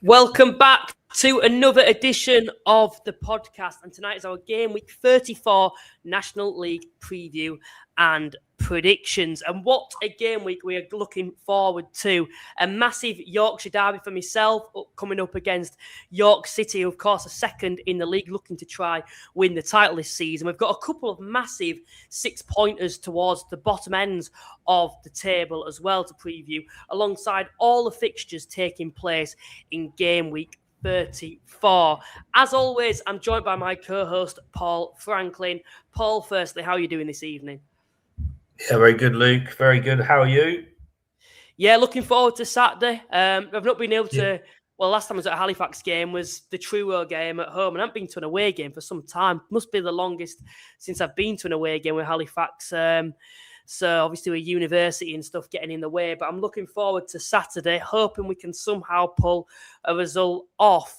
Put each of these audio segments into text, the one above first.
Welcome back to another edition of the podcast. And tonight is our Game Week 34 National League preview and predictions. And what a game week we are looking forward to. A massive Yorkshire derby for myself, coming up against York City, who of course are second in the league, looking to try win the title this season. We've got a couple of massive 6-pointers towards the bottom ends of the table as well to preview, alongside all the fixtures taking place in game week 34. As always, I'm joined by my co-host, Paul Franklin. Paul, firstly, how are you doing this evening? Yeah, very good, Luke. Very good. How are you? Yeah, looking forward to Saturday. I've not been able to... Well, last time I was at a Halifax game was the Truro game at home, and I haven't been to an away game for some time. Must be the longest since I've been to an away game with Halifax. So obviously with university and stuff getting in the way, but I'm looking forward to Saturday, hoping we can somehow pull a result off.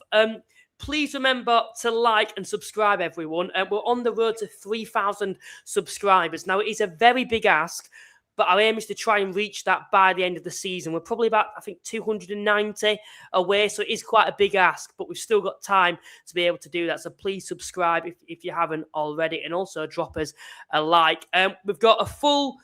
Please remember to like and subscribe, everyone. We're on the road to 3,000 subscribers. Now, it is a very big ask, but our aim is to try and reach that by the end of the season. We're probably about, 290 away, so it is quite a big ask, but we've still got time to be able to do that. So please subscribe if you haven't already, and also drop us a like. We've got a full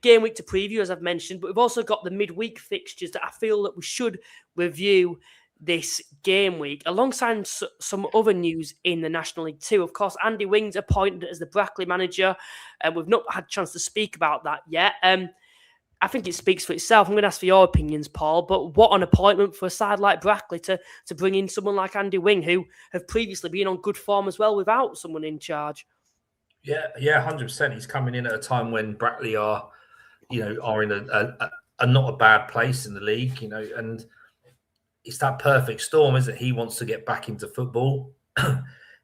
game week to preview, as I've mentioned, but we've also got the midweek fixtures that I feel that we should review this game week, alongside some other news in the National League too. Of course, Andy Wing's appointed as the Brackley manager, and we've not had a chance to speak about that yet. I think it speaks for itself. I'm going to ask for your opinions, Paul, but what an appointment for a side like Brackley to bring in someone like Andy Wing, who have previously been on good form as well without someone in charge. Yeah, 100%. He's coming in at a time when Brackley are in a not a bad place in the league, and it's that perfect storm, isn't it? He wants to get back into football.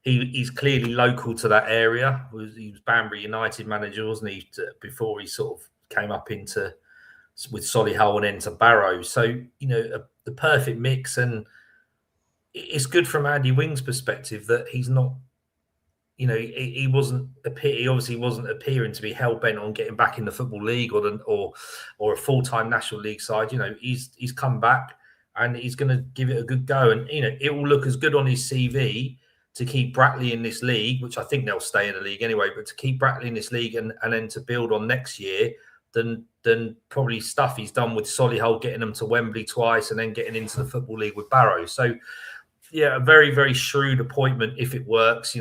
He's clearly local to that area. He was Banbury United manager, wasn't he, before he sort of came up with Solihull and into Barrow. So, the perfect mix. And it's good from Andy Wing's perspective that he's not, he obviously wasn't appearing to be hell-bent on getting back in the Football League or a full-time National League side. He's come back, and he's going to give it a good go. And, it will look as good on his CV to keep Brackley in this league, which I think they'll stay in the league anyway, but to keep Brackley in this league and then to build on next year than probably stuff he's done with Solihull, getting them to Wembley twice and then getting into the Football League with Barrow. So, yeah, a very, very shrewd appointment if it works.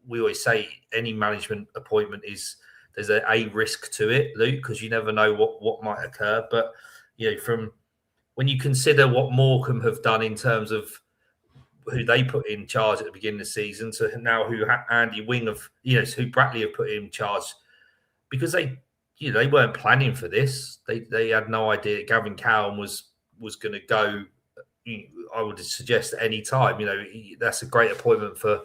We always say any management appointment there's a risk to it, Luke, because you never know what might occur. But, from when you consider what Morecambe have done in terms of who they put in charge at the beginning of the season, to now who Andy Wing who Brackley have put in charge, because they weren't planning for this. They had no idea Gavin Cowan was going to go. I would suggest at any time. That's a great appointment for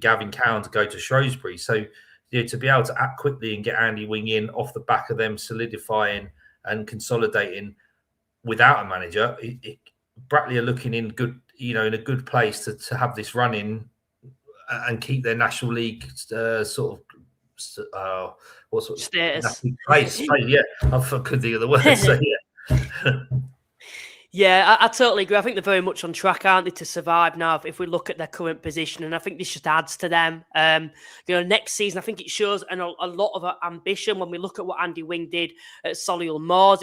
Gavin Cowan to go to Shrewsbury. So to be able to act quickly and get Andy Wing in off the back of them solidifying and consolidating without a manager, Brackley are looking in good, in a good place to have this run in and keep their National League status. Place. Yeah, I couldn't think of the word. So yeah. Yeah, I totally agree. I think they're very much on track, aren't they, to survive now if we look at their current position. And I think this just adds to them. Next season, I think it shows a lot of ambition when we look at what Andy Wing did at Solihull Moors.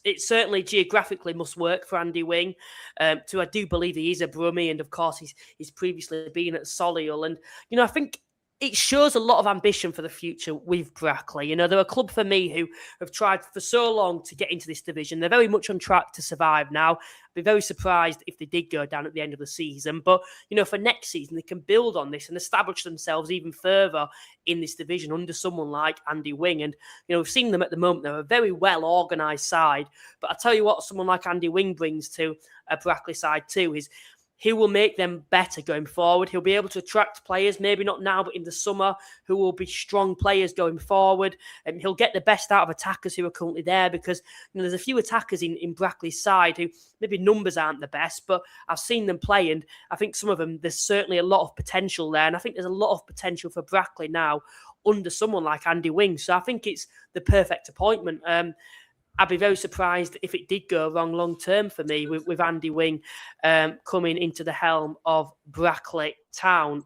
It certainly geographically must work for Andy Wing. I do believe he is a Brummie, and of course he's previously been at Solihull. And, I think it shows a lot of ambition for the future with Brackley. They're a club for me who have tried for so long to get into this division. They're very much on track to survive now. I'd be very surprised if they did go down at the end of the season. But, for next season, they can build on this and establish themselves even further in this division under someone like Andy Wing. And, we've seen them at the moment. They're a very well-organised side. But I tell you what, someone like Andy Wing brings to a Brackley side too is he will make them better going forward. He'll be able to attract players, maybe not now, but in the summer, who will be strong players going forward. And he'll get the best out of attackers who are currently there, because there's a few attackers in Brackley's side who maybe numbers aren't the best, but I've seen them play, and I think some of them, there's certainly a lot of potential there. And I think there's a lot of potential for Brackley now under someone like Andy Wing. So I think it's the perfect appointment. I'd be very surprised if it did go wrong long term for me with Andy Wing coming into the helm of Brackley Town.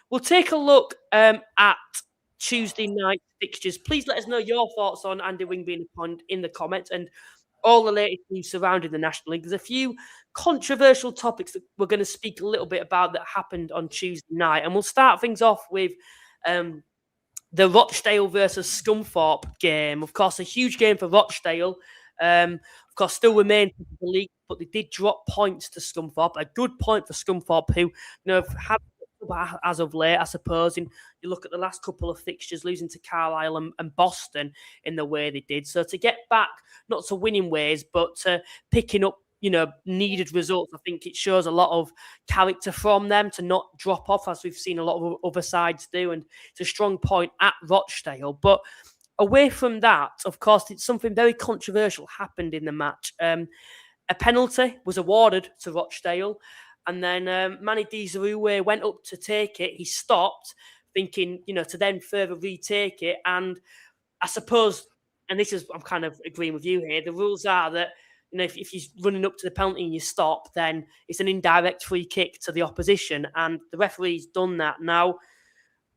We'll take a look at Tuesday night fixtures. Please let us know your thoughts on Andy Wing being appointed in the comments and all the latest news surrounding the National League. There's a few controversial topics that we're going to speak a little bit about that happened on Tuesday night. And we'll start things off with the Rochdale versus Scunthorpe game. Of course, a huge game for Rochdale. Of course, still remain in the league, but they did drop points to Scunthorpe. A good point for Scunthorpe, who have had as of late, I suppose. And you look at the last couple of fixtures, losing to Carlisle and Boston in the way they did. So to get back, not to winning ways, but picking up needed results. I think it shows a lot of character from them to not drop off, as we've seen a lot of other sides do. And it's a strong point at Rochdale. But away from that, of course, it's something very controversial happened in the match. A penalty was awarded to Rochdale. And then Manny Dizarue went up to take it. He stopped, thinking, to then further retake it. And I suppose, and this is, I'm kind of agreeing with you here, the rules are that, if you're running up to the penalty and you stop, then it's an indirect free kick to the opposition. And the referee's done that. Now,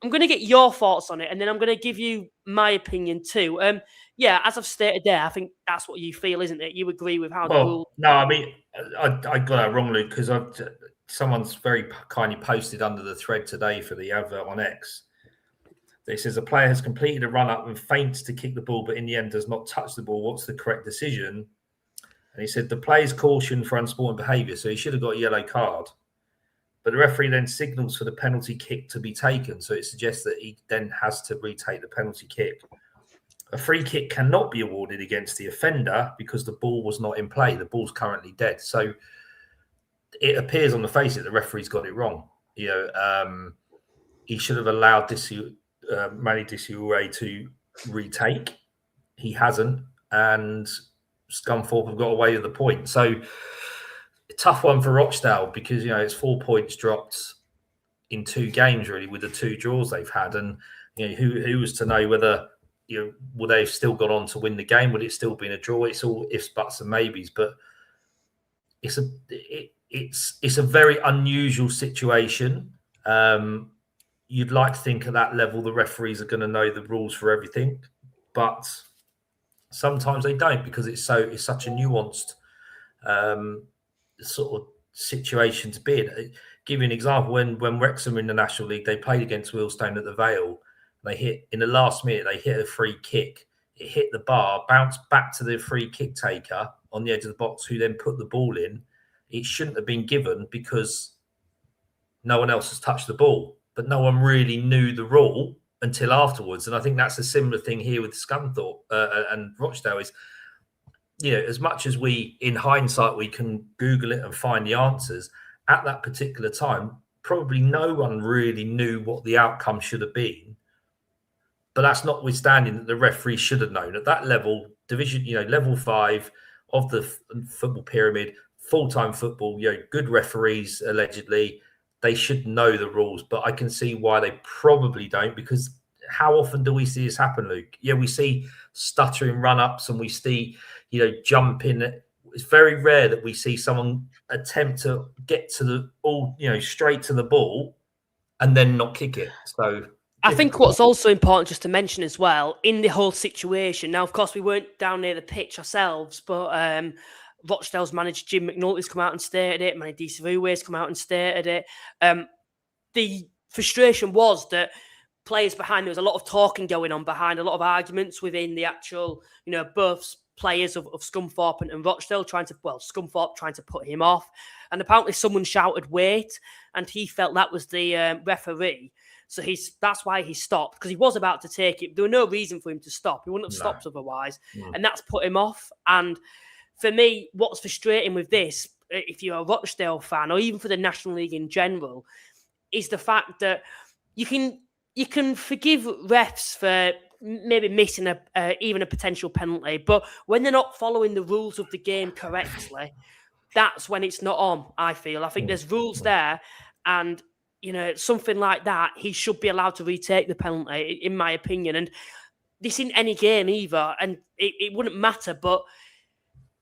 I'm going to get your thoughts on it, and then I'm going to give you my opinion too. As I've stated there, I think that's what you feel, isn't it? You agree with how the rules... No, I mean, I got that wrong, Luke, because someone's very kindly posted under the thread today for the advert on X. It says a player has completed a run-up and feints to kick the ball, but in the end does not touch the ball. What's the correct decision? And he said the player's cautioned for unsporting behaviour, so he should have got a yellow card. But the referee then signals for the penalty kick to be taken, so it suggests that he then has to retake the penalty kick. A free kick cannot be awarded against the offender because the ball was not in play. The ball's currently dead. So it appears on the face that the referee's got it wrong. He should have allowed Manny Dizarue to retake. He hasn't, and Scunthorpe have got away with the point. So a tough one for Rochdale because, it's 4 points dropped in 2 games, really, with the 2 draws they've had. And, who was to know whether, would they have still gone on to win the game? Would it still been a draw? It's all ifs, buts and maybes. But it's a very unusual situation. You'd like to think at that level the referees are going to know the rules for everything. But sometimes they don't because it's such a nuanced sort of situation to be in. Give you an example: when Wrexham were in the National League, they played against Wealdstone at the Vale. They hit in the last minute. They hit a free kick. It hit the bar, bounced back to the free kick taker on the edge of the box, who then put the ball in. It shouldn't have been given because no one else has touched the ball, but no one really knew the rule until afterwards. And I think that's a similar thing here with Scunthorpe and Rochdale is, as much as we, in hindsight, we can Google it and find the answers, at that particular time, probably no one really knew what the outcome should have been. But that's notwithstanding that the referee should have known. At that level, division, level 5 of the football pyramid, full-time football, good referees, allegedly, they should know the rules, but I can see why they probably don't, because how often do we see this happen, Luke? Yeah, we see stuttering run-ups and we see, jumping. It's very rare that we see someone attempt to get to the ball, straight to the ball and then not kick it. So I think what's also important just to mention as well, in the whole situation, now, of course, we weren't down near the pitch ourselves, but Rochdale's manager Jim McNulty's come out and stated it. Manny Disarue's come out and stated it. The frustration was that players behind, there was a lot of talking going on behind, a lot of arguments within the actual, both players of Scunthorpe and Rochdale Scunthorpe trying to put him off. And apparently someone shouted, "Wait," and he felt that was the referee. So that's why he stopped, because he was about to take it. There was no reason for him to stop. He wouldn't have stopped otherwise. And that's put him off. And for me, what's frustrating with this, if you're a Rochdale fan, or even for the National League in general, is the fact that you can forgive refs for maybe missing even a potential penalty, but when they're not following the rules of the game correctly, that's when it's not on, I feel. I think there's rules there, and something like that, he should be allowed to retake the penalty, in my opinion. And this isn't any game either, and it wouldn't matter, but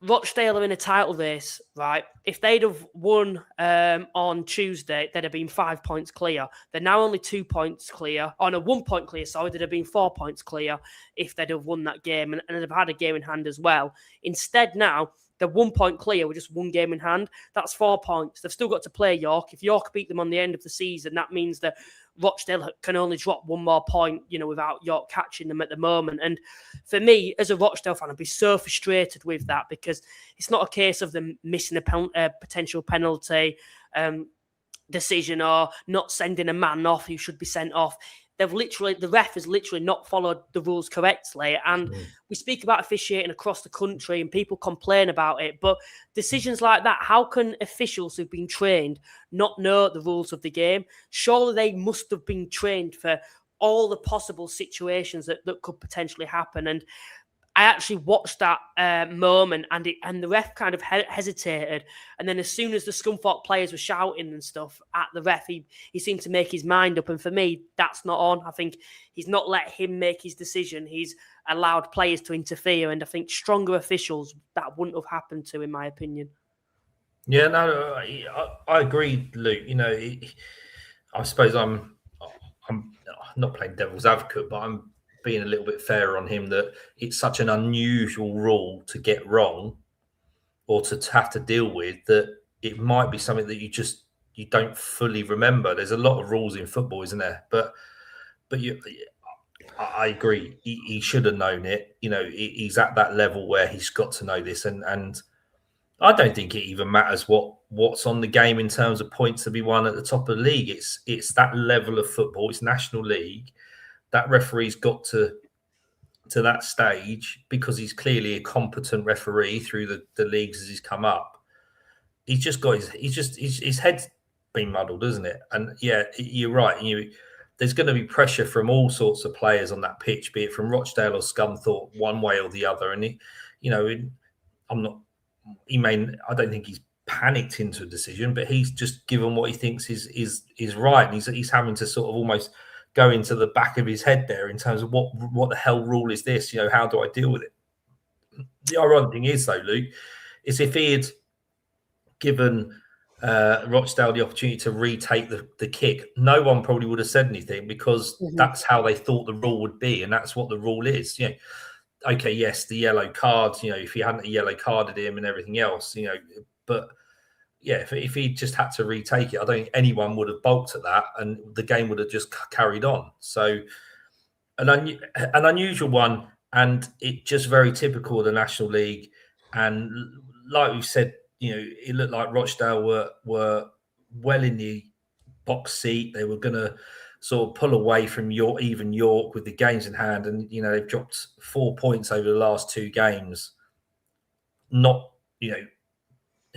Rochdale are in a title race, right? If they'd have won on Tuesday, they'd have been 5 points clear. They're now only 2 points clear. Oh, no, 1 point clear, sorry. They'd have been 4 points clear if they'd have won that game and they'd have had a game in hand as well. Instead, now, they're 1 point clear with just one game in hand. That's 4 points. They've still got to play York. If York beat them on the end of the season, that means that Rochdale can only drop one more point, without York catching them at the moment. And for me, as a Rochdale fan, I'd be so frustrated with that because it's not a case of them missing a potential penalty decision or not sending a man off who should be sent off. The ref has literally not followed the rules correctly. And we speak about officiating across the country and people complain about it. But decisions like that, how can officials who've been trained not know the rules of the game? Surely they must have been trained for all the possible situations that could potentially happen. And I actually watched that moment and the ref kind of hesitated. And then as soon as the Scunthorpe players were shouting and stuff at the ref, he seemed to make his mind up. And for me, that's not on. I think he's not let him make his decision. He's allowed players to interfere. And I think stronger officials, that wouldn't have happened to, in my opinion. Yeah, no, I agree, Luke. I suppose I'm not playing devil's advocate, but I'm being a little bit fairer on him that it's such an unusual rule to get wrong or to have to deal with that it might be something that you don't fully remember. There's a lot of rules in football, isn't there? But I agree. He should have known it. He's at that level where he's got to know this, and I don't think it even matters what's on the game in terms of points to be won at the top of the league. It's that level of football. It's National League. That referee's got to that stage because he's clearly a competent referee through the leagues as he's come up. He's just got his head's been muddled, isn't it? And yeah, you're right. There's going to be pressure from all sorts of players on that pitch, be it from Rochdale or Scunthorpe, one way or the other. And I don't think he's panicked into a decision, but he's just given what he thinks is right. And he's having to sort of almost go into the back of his head there in terms of what the hell rule is this? How do I deal with it? The ironic thing is, though, Luke, is if he had given Rochdale the opportunity to retake the kick, no one probably would have said anything because that's how they thought the rule would be, and that's what the rule is. Okay, yes, the yellow card. If he hadn't yellow carded him and everything else, but. Yeah, if he just had to retake it, I don't think anyone would have balked at that, and the game would have just carried on. So, an unusual one, and it just very typical of the National League. And like we said, it looked like Rochdale were well in the box seat. They were going to sort of pull away from York with the games in hand, and they've dropped 4 points over the last 2 games. Not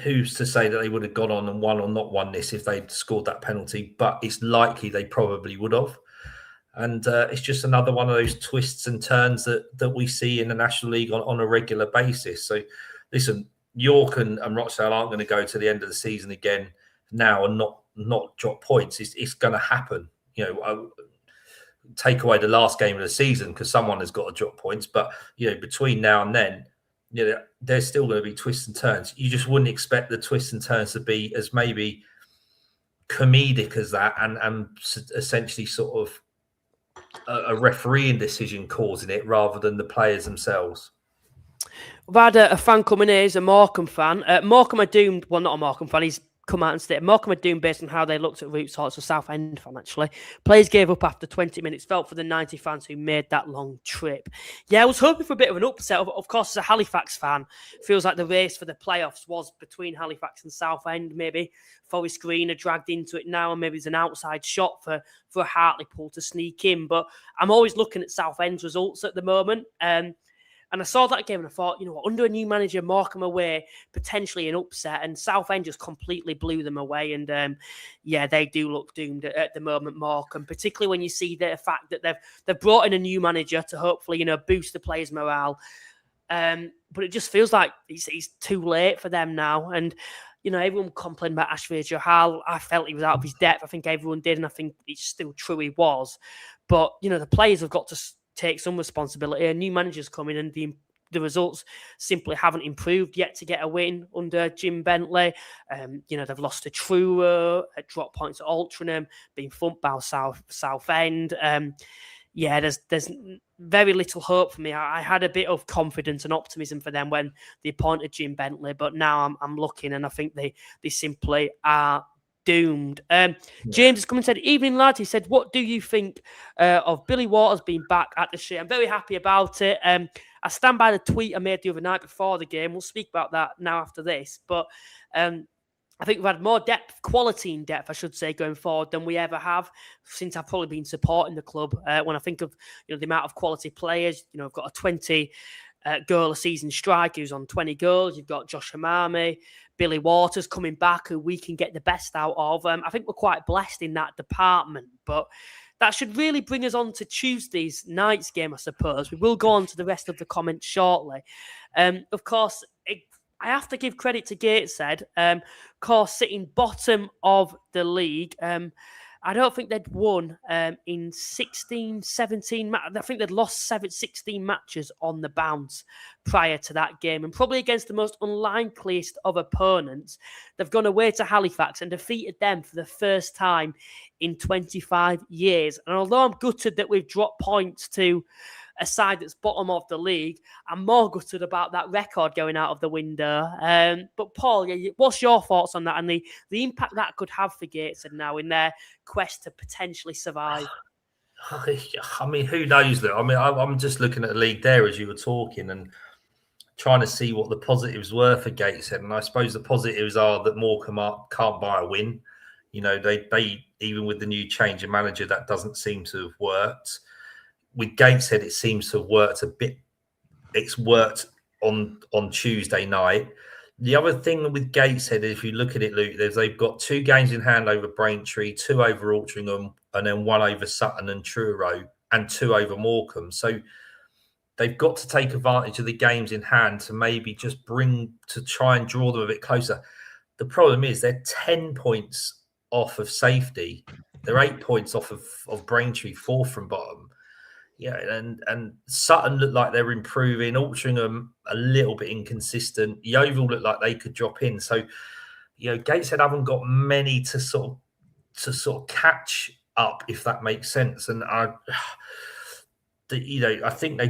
who's to say that they would have gone on and won or not won this if they'd scored that penalty? But it's likely they probably would have. And it's just another one of those twists and turns that we see in the National League on a regular basis. So, listen, York and Rochdale aren't going to go to the end of the season again now and not drop points. It's going to happen. Take away the last game of the season because someone has got to drop points. But, between now and then, there's still going to be twists and turns. You just wouldn't expect the twists and turns to be as maybe comedic as that and essentially sort of a refereeing decision causing it rather than the players themselves. We've had a fan coming here. He's a Morecambe fan. Morecambe are doomed. Well, not a Morecambe fan. He's come out and said Morecambe are doomed based on how they looked at Roots Hall. It's a Southend fan, actually. Players gave up after 20 minutes. Felt for the 90 fans who made that long trip. Yeah, I was hoping for a bit of an upset. Of course, as a Halifax fan, feels like the race for the playoffs was between Halifax and Southend. Maybe Forest Green are dragged into it now, and maybe there's an outside shot for Hartlepool to sneak in. But I'm always looking at Southend's results at the moment. And I saw that game and I thought, under a new manager, Morecambe away, potentially an upset, and Southend just completely blew them away. And they do look doomed at the moment, Morecambe, particularly when you see the fact that they've brought in a new manager to hopefully, boost the players' morale. But it just feels like it's too late for them now. And, everyone complained about Ashford Johal. I felt he was out of his depth. I think everyone did, and I think it's still true he was. But, the players have got to take some responsibility. A new manager's coming, and the results simply haven't improved yet to get a win under Jim Bentley. They've lost to Truro, at drop points at Altrincham, being thumped by Southend. There's very little hope for me. I had a bit of confidence and optimism for them when they appointed Jim Bentley, but now I'm looking, and I think they simply are doomed. James has come and said, "Evening, lad." He said, "What do you think of Billy Waters being back at the shirt?" I'm very happy about it. I stand by the tweet I made the other night before the game. We'll speak about that now after this, but I think we've had more quality in depth, I should say, going forward than we ever have since I've probably been supporting the club. When I think of the amount of quality players, I've got a 20 goal a season striker who's on 20 goals. You've got Josh Hamami, Billy Waters coming back, who we can get the best out of. I think we're quite blessed in that department, but that should really bring us on to Tuesday's night's game, I suppose. We will go on to the rest of the comments shortly. Of course, I have to give credit to Gateshead. Of course, sitting bottom of the league. I don't think they'd won in 16, 17. I think they'd lost 16 matches on the bounce prior to that game. And probably against the most unlikeliest of opponents, they've gone away to Halifax and defeated them for the first time in 25 years. And although I'm gutted that we've dropped points to a side that's bottom of the league, I'm more gutted about that record going out of the window. But Paul, what's your thoughts on that and the impact that could have for Gateshead now in their quest to potentially survive? I mean, who knows that? I mean, I'm just looking at the league there as you were talking and trying to see what the positives were for Gateshead. And I suppose the positives are that Morecambe can't buy a win. They even with the new change of manager, that doesn't seem to have worked. With Gateshead, it seems to have worked a bit. It's worked on Tuesday night. The other thing with Gateshead, if you look at it, Luke, they've got 2 games in hand over Braintree, 2 over Altrincham, and then 1 over Sutton and Truro, and 2 over Morecambe. So they've got to take advantage of the games in hand to maybe just try and draw them a bit closer. The problem is they're 10 points off of safety. They're 8 points off of Braintree, 4th from bottom. Yeah, and Sutton looked like they're improving. Altrincham a little bit inconsistent. Yeovil looked like they could drop in. So, Gateshead haven't got many to sort of catch up, if that makes sense. And I think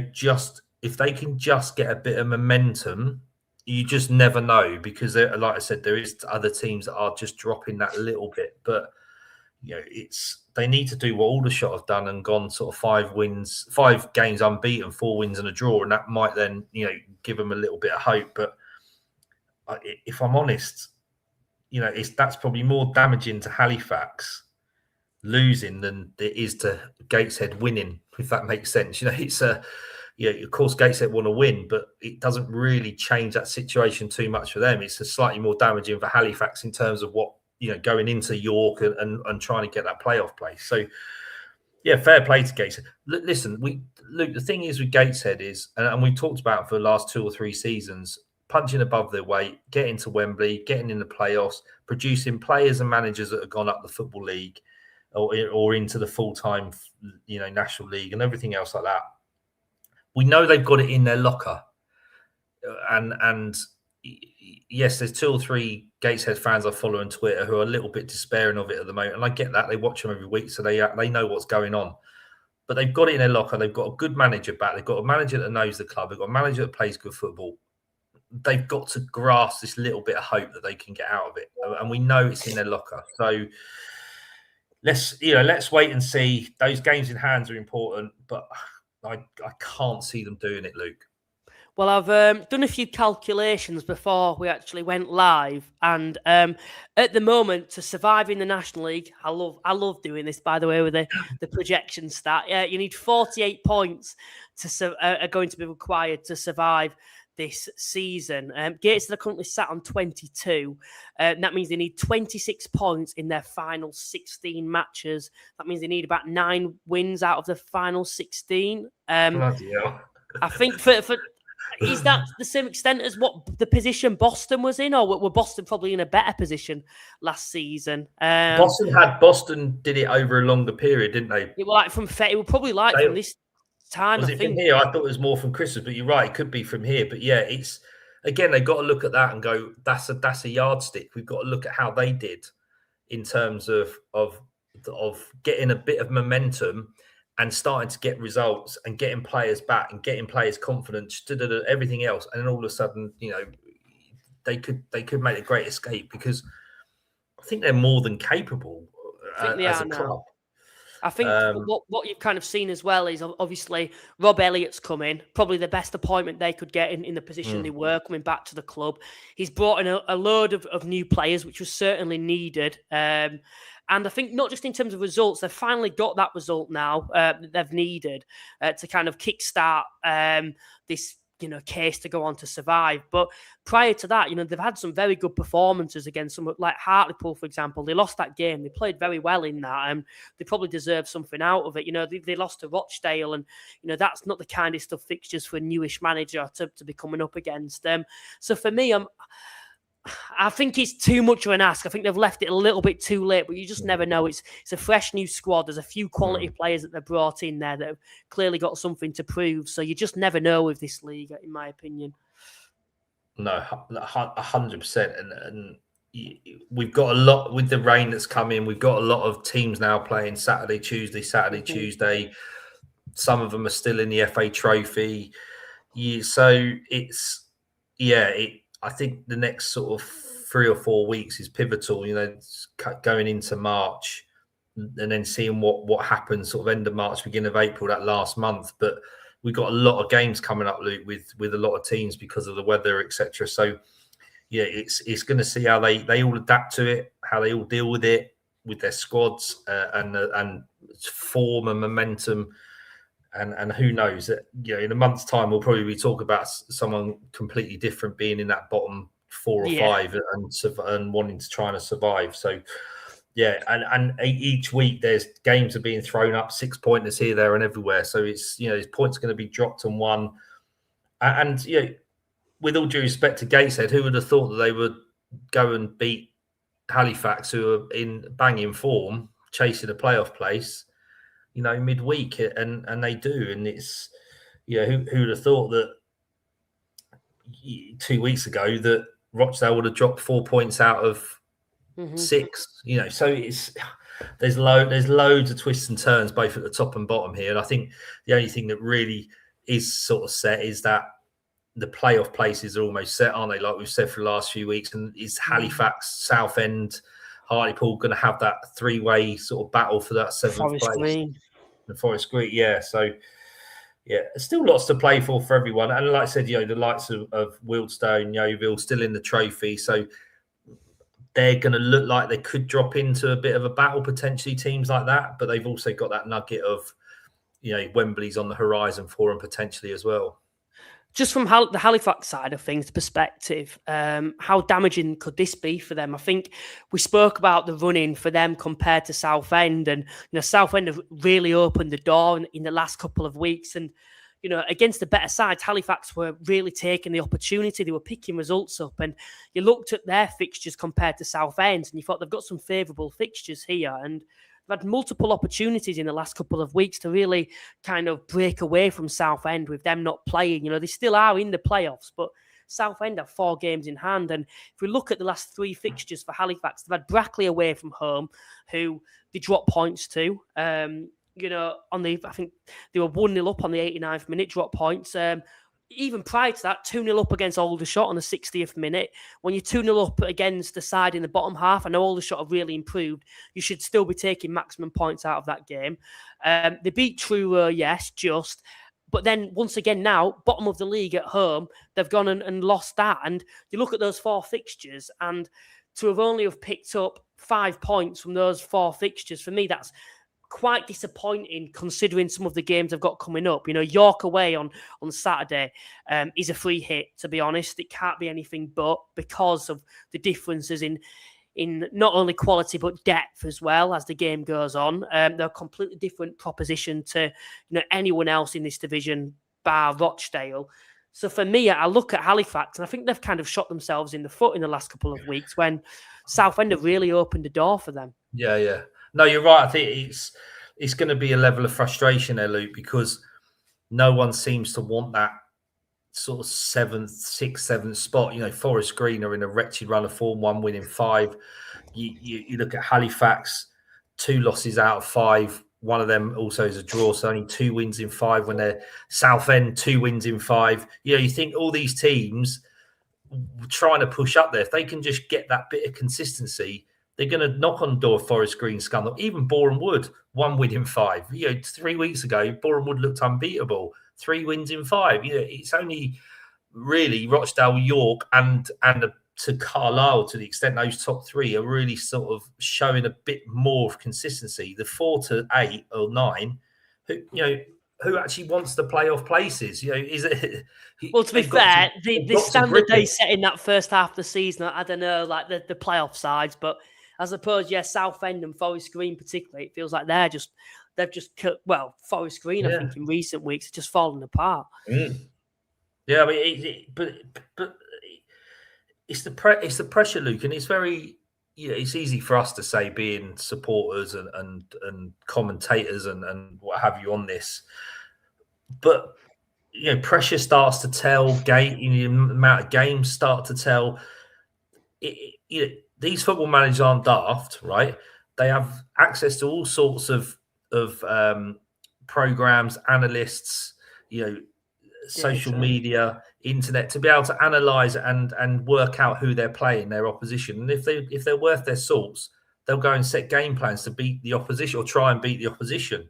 if they can just get a bit of momentum, you just never know, because like I said, there is other teams that are just dropping that little bit, but. They need to do what Aldershot have done and gone sort of 5 games unbeaten, 4 wins and a draw, and that might then give them a little bit of hope. But if I'm honest, that's probably more damaging to Halifax losing than it is to Gateshead winning, if that makes sense. It's of course Gateshead want to win, but it doesn't really change that situation too much for them. It's slightly more damaging for Halifax in terms of what. Going into York and trying to get that playoff place. So, fair play to Gateshead. Listen, Luke, the thing is with Gateshead is, and we've talked about it for the last 2 or 3 seasons, punching above their weight, getting to Wembley, getting in the playoffs, producing players and managers that have gone up the Football League or into the full-time, National League and everything else like that. We know they've got it in their locker. And yes, there's 2 or 3 Gateshead fans I follow on Twitter who are a little bit despairing of it at the moment. And I get that. They watch them every week, so they know what's going on. But they've got it in their locker. They've got a good manager back. They've got a manager that knows the club. They've got a manager that plays good football. They've got to grasp this little bit of hope that they can get out of it. And we know it's in their locker. So let's wait and see. Those games in hand are important, but I can't see them doing it, Luke. Well, I've done a few calculations before we actually went live, and at the moment, to survive in the National League, I love doing this, by the way, with the projection stat. You need 48 points are going to be required to survive this season. Gateshead are currently sat on 22. That means they need 26 points in their final 16 matches. That means they need about 9 wins out of the final 16. Bloody hell. I think for is that the same extent as what the position Boston was in, or were Boston probably in a better position last season? Boston did it over a longer period, didn't they? It was like from this time. Was I it think from here? I thought it was more from Christmas, but you're right. It could be from here. But yeah, it's again they've got to look at that and go, that's a yardstick. We've got to look at how they did in terms of getting a bit of momentum and starting to get results and getting players back and getting players confidence, everything else, and then all of a sudden, they could make a great escape because I think they're more than capable as a club. I think what you've kind of seen as well is obviously Rob Elliott's come in, probably the best appointment they could get in the position they were coming back to the club. He's brought in a load of new players, which was certainly needed. And I think not just in terms of results, they've finally got that result now that they've needed to kind of kickstart this case to go on to survive. But prior to that, they've had some very good performances against some like Hartlepool, for example. They lost that game. They played very well in that, and they probably deserve something out of it. They lost to Rochdale, and that's not the kindest of fixtures for a newish manager to be coming up against them. So for me, I think it's too much of an ask. I think they've left it a little bit too late, but you just never know. It's a fresh new squad. There's a few quality players that they've brought in there that have clearly got something to prove. So you just never know with this league, in my opinion. No, 100%. And we've got a lot with the rain that's come in. We've got a lot of teams now playing Saturday, Tuesday. Some of them are still in the FA Trophy. So it's, I think the next sort of 3 or 4 weeks is pivotal, going into March and then seeing what happens sort of end of March, beginning of April, that last month. But we've got a lot of games coming up, Luke, with a lot of teams because of the weather, etc. So, yeah, it's going to see how they all adapt to it, how they all deal with it, with their squads and form and momentum. And who knows that in a month's time we'll probably be talking about someone completely different being in that bottom 4 or 5 and wanting to try and survive. So and each week there's games are being thrown up, 6-pointers here, there, and everywhere. So it's his points going to be dropped and won. And with all due respect to Gateshead, who would have thought that they would go and beat Halifax, who are in banging form, chasing a playoff place? Midweek, and they do, and it's who would have thought that 2 weeks ago that Rochdale would have dropped 4 points out of 6. So it's there's loads of twists and turns both at the top and bottom here, and I think the only thing that really is sort of set is that the playoff places are almost set, aren't they? Like we've said for the last few weeks, and is Halifax, Southend, Hartlepool going to have that 3-way sort of battle for that 7th place? The Forest Green, So, there's still lots to play for everyone. And like I said, the likes of Wealdstone, Yeovil still in the trophy. So they're going to look like they could drop into a bit of a battle, potentially, teams like that. But they've also got that nugget of, Wembley's on the horizon for them potentially as well. Just from the Halifax side of things perspective, how damaging could this be for them? I think we spoke about the run-in for them compared to Southend, and Southend have really opened the door in the last couple of weeks. And against the better sides, Halifax were really taking the opportunity. They were picking results up, and you looked at their fixtures compared to Southend, and you thought they've got some favourable fixtures here, and had multiple opportunities in the last couple of weeks to really kind of break away from Southend with them not playing. They still are in the playoffs, but Southend have 4 games in hand. And if we look at the last 3 fixtures for Halifax, they've had Brackley away from home, who they dropped points to. I think they were 1-0 up on the 89th minute, drop points. Even prior to that, 2-0 up against Aldershot on the 60th minute. When you're 2-0 up against the side in the bottom half, I know Aldershot have really improved. You should still be taking maximum points out of that game. They beat Truro, yes, just. But then, once again now, bottom of the league at home, they've gone and lost that. And you look at those 4 fixtures, and to have only picked up 5 points from those 4 fixtures, for me, that's quite disappointing considering some of the games they've got coming up. York away on Saturday is a free hit, to be honest. It can't be anything but, because of the differences in not only quality but depth as well as the game goes on. They're a completely different proposition to anyone else in this division bar Rochdale. So for me, I look at Halifax and I think they've kind of shot themselves in the foot in the last couple of weeks when Southend have really opened the door for them. Yeah. No, you're right. I think it's going to be a level of frustration there, Luke, because no one seems to want that sort of 6th, 7th spot. Forest Green are in a wretched run of form, 1 win in 5. You look at Halifax, 2 losses out of 5. One of them also is a draw, so only 2 wins in 5 when they're Southend, 2 wins in 5. You think all these teams trying to push up there, if they can just get that bit of consistency, they're going to knock on the door of Forest Green, Scunthorpe, even Boreham Wood, 1 win in 5. 3 weeks ago, Boreham Wood looked unbeatable, 3 wins in 5. It's only really Rochdale, York, and to Carlisle, to the extent those top 3 are really sort of showing a bit more of consistency. The 4 to 8 or 9, who actually wants the playoff places? Is it? Well, to be fair, the standard they set in that first half of the season, I don't know, like the playoff sides, but I suppose, Southend and Forest Green particularly, it feels like they've just Forest Green, I think in recent weeks, have just fallen apart. Yeah, I mean, but it's the pressure, Luke, and it's very. It's easy for us to say, being supporters and commentators and what have you on this, but pressure starts to tell. The amount of games start to tell. These football managers aren't daft, right? They have access to all sorts of programs, analysts, social media, internet, to be able to analyze and work out who they're playing, their opposition. And if they're worth their salts, they'll go and set game plans to beat the opposition or try and beat the opposition.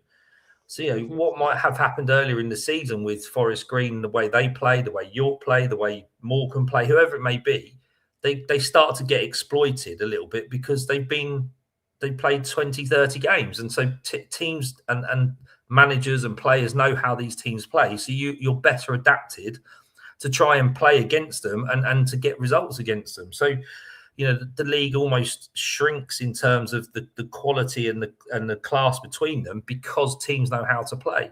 So, what might have happened earlier in the season with Forest Green, the way they play, the way York play, the way Morecambe play, whoever it may be, they start to get exploited a little bit because they played 20, 30 games. And so teams and managers and players know how these teams play. So you're better adapted to try and play against them and to get results against them. So, the league almost shrinks in terms of the quality and the class between them because teams know how to play.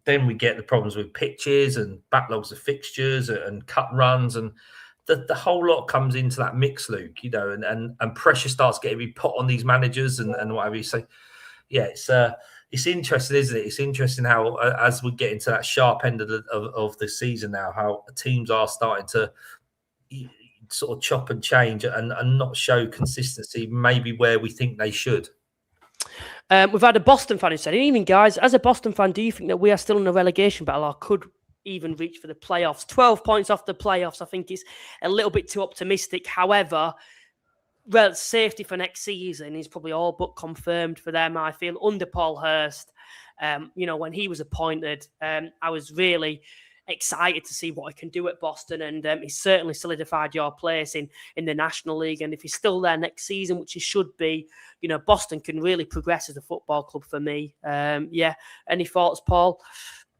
Then we get the problems with pitches and backlogs of fixtures and cut runs, and the whole lot comes into that mix, Luke, and pressure starts getting put on these managers and whatever. So, it's interesting, isn't it? It's interesting how, as we get into that sharp end of the season now, how teams are starting to sort of chop and change and not show consistency maybe where we think they should. We've had a Boston fan who said, even guys, as a Boston fan, do you think that we are still in a relegation battle or could even reach for the playoffs? 12 points off the playoffs, I think, is a little bit too optimistic. However, safety for next season is probably all but confirmed for them, I feel, under Paul Hurst. When he was appointed, I was really excited to see what he can do at Boston, and he's certainly solidified your place in the National League. And if he's still there next season, which he should be, Boston can really progress as a football club for me. Any thoughts, Paul?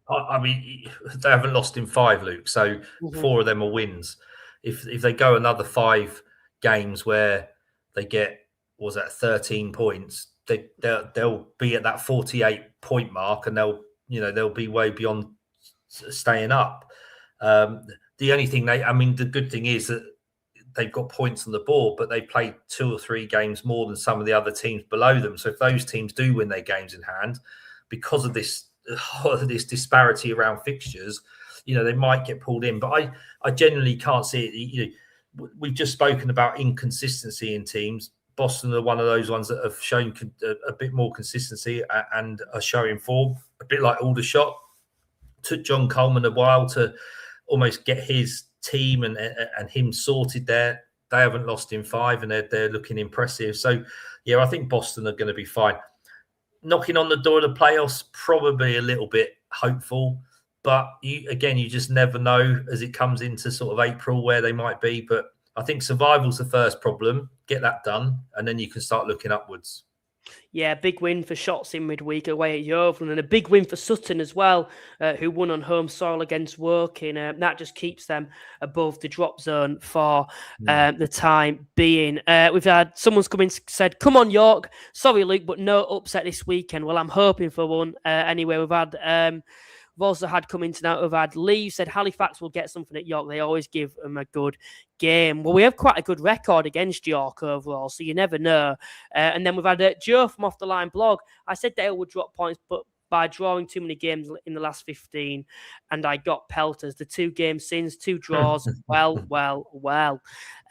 I mean, they haven't lost in 5, Luke, so 4 of them are wins. If they go another 5 games where they get 13 points, they'll be at that 48 point mark, and they'll be way beyond staying up. The only thing the good thing is that they've got points on the board, but they played 2 or 3 games more than some of the other teams below them. So if those teams do win their games in hand, because of this disparity around fixtures, they might get pulled in. But I genuinely can't see it. We've just spoken about inconsistency in teams. Boston are one of those ones that have shown a bit more consistency and are showing form, a bit like Aldershot. Took John Coleman a while to almost get his team and him sorted there. They haven't lost in 5, and they're looking impressive. So, I think Boston are going to be fine. Knocking on the door of the playoffs, probably a little bit hopeful. But you just never know as it comes into sort of April where they might be. But I think survival's the first problem. Get that done, and then you can start looking upwards. Yeah, big win for Shotts in midweek away at Yeovil, and a big win for Sutton as well, who won on home soil against Woking. That just keeps them above the drop zone for the time being. We've had someone's come in said, "Come on, York. Sorry, Luke, but no upset this weekend." Well, I'm hoping for one. Anyway, we've had. We've also had come in tonight. We've had Lee said Halifax will get something at York. They always give them a good game. Well, we have quite a good record against York overall, so you never know. And then we've had Joe from Off the Line blog. I said Dale would drop points, but by drawing too many games in the last 15, and I got pelters. The 2 games since, 2 draws. well.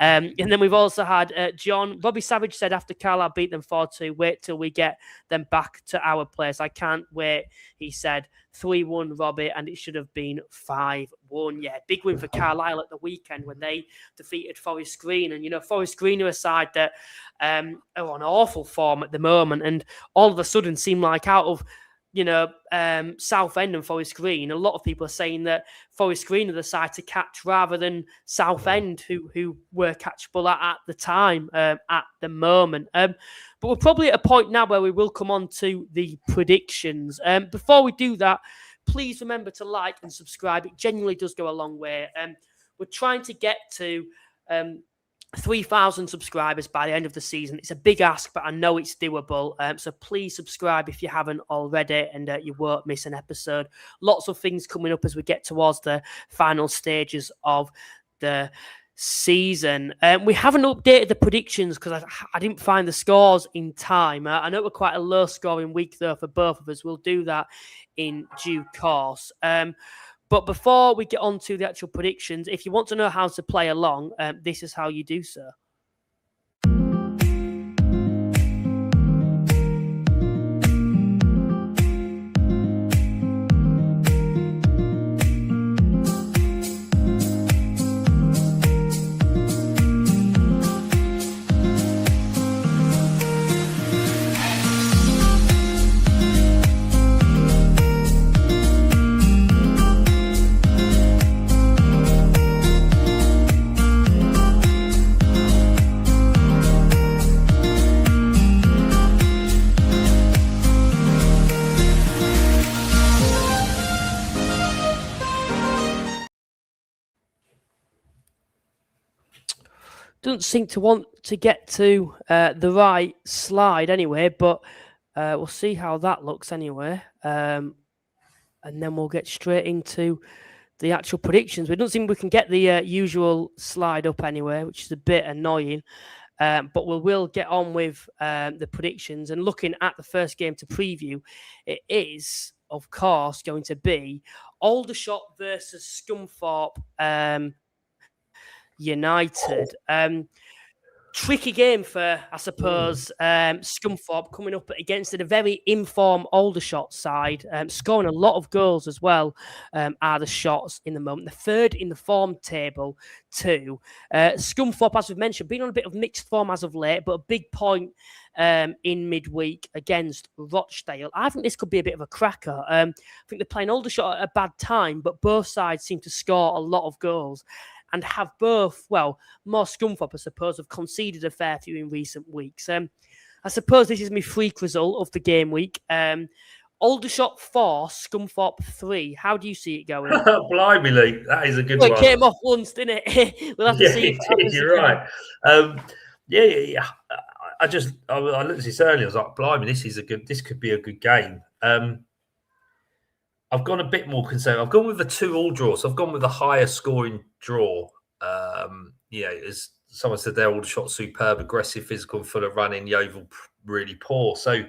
And then we've also had John. Robbie Savage said after Carlisle beat them 4-2, wait till we get them back to our place. I can't wait, he said. 3-1, Robbie, and it should have been 5-1. Yeah, big win for Carlisle at the weekend when they defeated Forest Green. And, Forest Green are a side that are on awful form at the moment, and all of a sudden seem like out of Southend and Forest Green, a lot of people are saying that Forest Green are the side to catch rather than Southend, who were catchable at the time, at the moment. But we're probably at a point now where we will come on to the predictions. Before we do that, please remember to like and subscribe. It genuinely does go a long way. We're trying to get to 3,000 subscribers by the end of the season. It's a big ask, but I know it's doable. So please subscribe if you haven't already, and you won't miss an episode. Lots of things coming up as we get towards the final stages of the season. We haven't updated the predictions because I didn't find the scores in time. I know we're quite a low scoring week though for both of us. We'll do that in due course. But before we get on to the actual predictions, if you want to know how to play along, this is how you do so. Doesn't seem to want to get to the right slide anyway, but we'll see how that looks anyway. And then we'll get straight into the actual predictions. We don't think we can get the usual slide up anyway, which is a bit annoying. But we will get on with the predictions. And looking at the first game to preview, it is, of course, going to be Aldershot versus Scunthorpe United. Tricky game for, I suppose, Scunthorpe coming up against a very informed Aldershot side, scoring a lot of goals as well, are the shots in the moment. The third in the form table too. Scunthorpe, as we've mentioned, been on a bit of mixed form as of late, but a big point in midweek against Rochdale. I think this could be a bit of a cracker. I think they're playing Aldershot at a bad time, but both sides seem to score a lot of goals. And have both, more Scunthorpe, I suppose, have conceded a fair few in recent weeks. I suppose this is my freak result of the game week. Aldershot 4, Scunthorpe 3. How do you see it going? Blimey, Lee. That is a good one. It came off once, didn't it? We'll have to see. You're right. Yeah. I looked at this earlier. I was like, blimey, this could be a good game. I've gone a bit more conservative. I've gone with the 2-2 draw. So I've gone with the higher scoring draw. As someone said there, Aldershot superb, aggressive, physical, and full of running. Yeovil really poor. So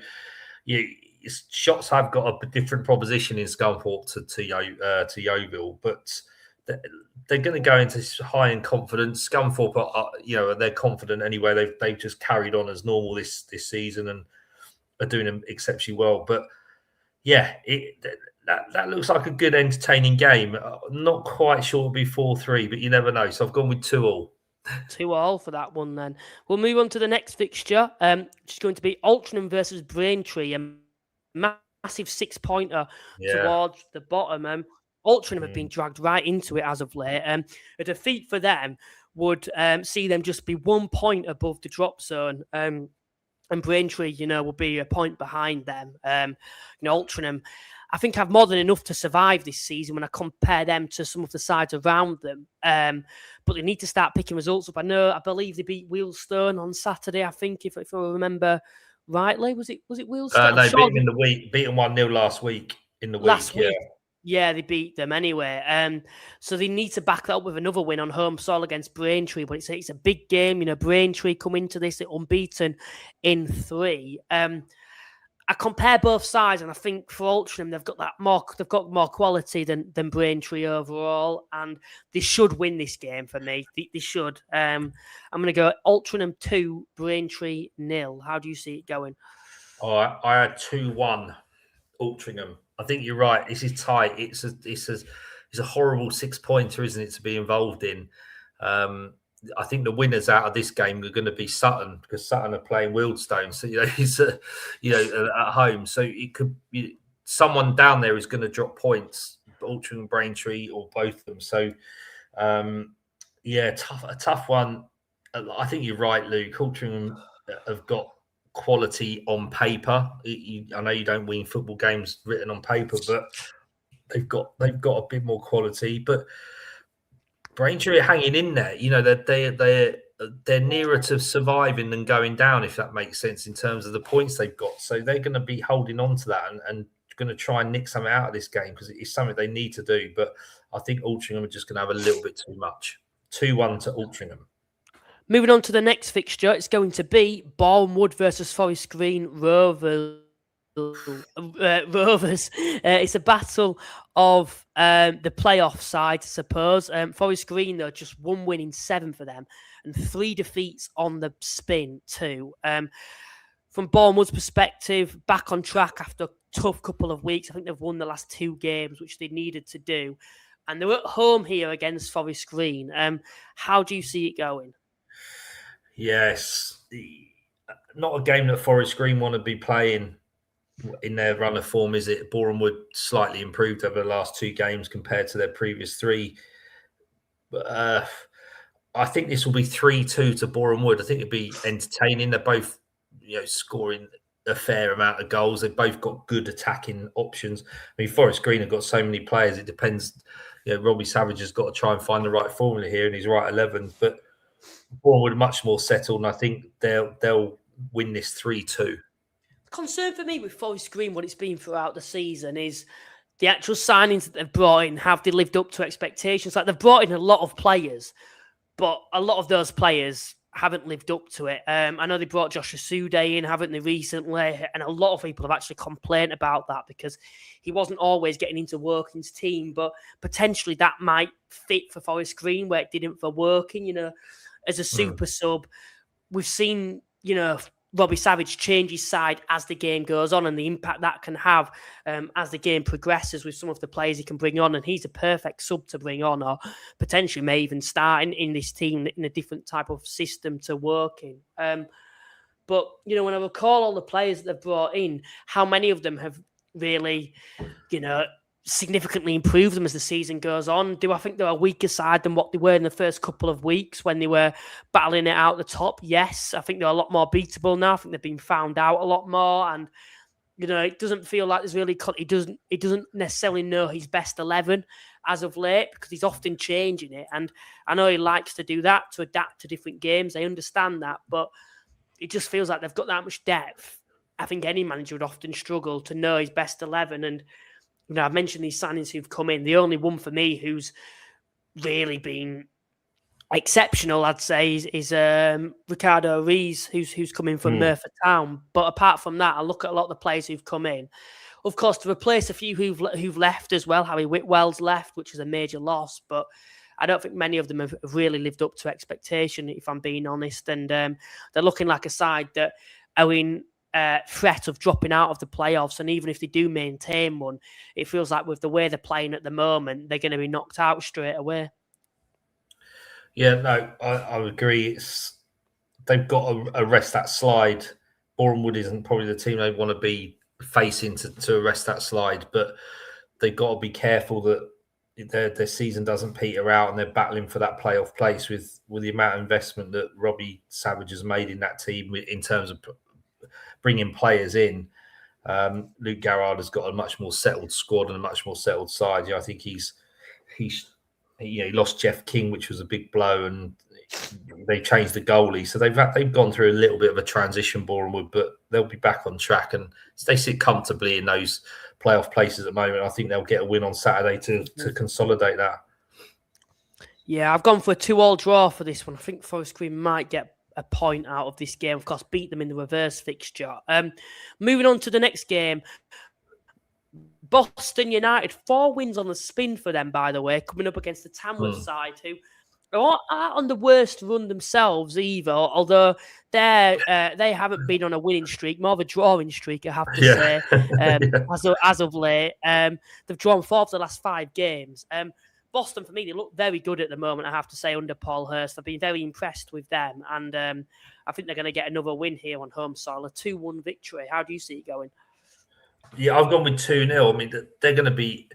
shots have got a different proposition in Scunthorpe to Yeovil, but they're going to go into high in confidence. Scunthorpe are they're confident anyway. They've just carried on as normal this season and are doing them exceptionally well. But yeah, that looks like a good, entertaining game. Not quite sure it'll be 4-3, but you never know. So I've gone with 2-2. 2-2 for that one then. We'll move on to the next fixture, which is going to be Altrincham versus Braintree, a massive 6-pointer towards the bottom. Altrincham have been dragged right into it as of late. A defeat for them would see them just be 1 point above the drop zone. And Braintree, will be a point behind them. Altrincham, I think, have more than enough to survive this season when I compare them to some of the sides around them. But they need to start picking results up. I believe they beat Wealdstone on Saturday, I think, if I remember rightly. Was it Wealdstone? No, beat them in the week. Beat them 1-0 last week in the week. Last week. Yeah, they beat them anyway. So they need to back that up with another win on home soil against Braintree. But it's a big game. Braintree come into this unbeaten in 3. I compare both sides, and I think for Altrincham they've got more quality than Braintree overall, and they should win this game for me. They should. I'm going to go Altrincham 2, Braintree 0. How do you see it going? Oh, I had 2-1 Altrincham. I think you're right. This is tight. It's a horrible 6-pointer, isn't it, to be involved in? I think the winners out of this game are going to be Sutton, because Sutton are playing Wealdstone. So it's at home. So it could be someone down there is going to drop points, Altrincham, Braintree, or both of them. So a tough one. I think you're right, Luke. Altrincham have got quality on paper. I know you don't win football games written on paper, but they've got a bit more quality. But Braintree are hanging in there. They're nearer to surviving than going down, if that makes sense, in terms of the points they've got. So they're going to be holding on to that and going to try and nick something out of this game, because it's something they need to do. But I think Altrincham are just going to have a little bit too much. 2-1 to Altrincham. Moving on to the next fixture, it's going to be Boreham Wood versus Forest Green Rovers. It's a battle of the playoff side, I suppose. Forest Green, though, just 1 win in 7 for them and 3 defeats on the spin too. From Boreham Wood's perspective, back on track after a tough couple of weeks. I think they've won the last 2 games, which they needed to do. And they're at home here against Forest Green. How do you see it going? Yes. Not a game that Forest Green want to be playing in their run of form, is it? Boreham Wood slightly improved over the last 2 games compared to their previous 3. But I think this will be 3-2 to Boreham Wood. I think it'll be entertaining. They're both, scoring a fair amount of goals. They've both got good attacking options. I mean, Forest Green have got so many players. It depends. Robbie Savage has got to try and find the right formula here, and he's right 11. But Boreham Wood are much more settled, and I think they'll win this 3-2. Concern for me with Forest Green, what it's been throughout the season, is the actual signings that they've brought in. Have they lived up to expectations? Like, they've brought in a lot of players, but a lot of those players haven't lived up to it. I know they brought Joshua Sude in, haven't they, recently? And a lot of people have actually complained about that, because he wasn't always getting into Working's team, but potentially that might fit for Forest Green where it didn't for Working, as a super sub. We've seen, Robbie Savage change his side as the game goes on, and the impact that can have as the game progresses with some of the players he can bring on. And he's a perfect sub to bring on, or potentially may even start in this team in a different type of system to work in. But, when I recall all the players that they've brought in, how many of them have really, significantly improve them as the season goes on? Do I think they're a weaker side than what they were in the first couple of weeks when they were battling it out the top? Yes, I think they're a lot more beatable now. I think they've been found out a lot more, and it doesn't feel like there's really he doesn't necessarily know his best 11 as of late, because he's often changing it, and I know he likes to do that to adapt to different games. I understand that, but it just feels like they've got that much depth. I think any manager would often struggle to know his best 11, and I've mentioned these signings who've come in. The only one for me who's really been exceptional, I'd say, is Ricardo Rees, who's coming from Merthyr Town. But apart from that, I look at a lot of the players who've come in. Of course, to replace a few who've left as well. Harry Whitwell's left, which is a major loss. But I don't think many of them have really lived up to expectation, if I'm being honest. And they're looking like a side that are in threat of dropping out of the playoffs, and even if they do maintain one, it feels like with the way they're playing at the moment, they're going to be knocked out straight away. Yeah, no, I agree. They've got to arrest that slide. Boreham Wood isn't probably the team they want to be facing to arrest that slide, but they've got to be careful that their season doesn't peter out, and they're battling for that playoff place with the amount of investment that Robbie Savage has made in that team in terms of bringing players in. Luke Garrard has got a much more settled squad and a much more settled side. I think he lost Jeff King, which was a big blow, and they changed the goalie, so they've gone through a little bit of a transition, Boreham Wood, but they'll be back on track, and they sit comfortably in those playoff places at the moment. I think they'll get a win on Saturday to consolidate that. Yeah, I've gone for a 2-2 draw for this one. I think Forest Green might get a point out of this game. Of course, beat them in the reverse fixture. Moving on to the next game. Boston United, 4 wins on the spin for them, by the way, coming up against the Tamworth side, who aren't on the worst run themselves either, although they haven't been on a winning streak, more of a drawing streak, I have to say, as of late. They've drawn 4 of the last 5 games. Boston, for me, they look very good at the moment, I have to say, under Paul Hurst. I've been very impressed with them, and I think they're going to get another win here on home soil, a 2-1 victory. How do you see it going? Yeah, I've gone with 2-0. I mean, they're going to be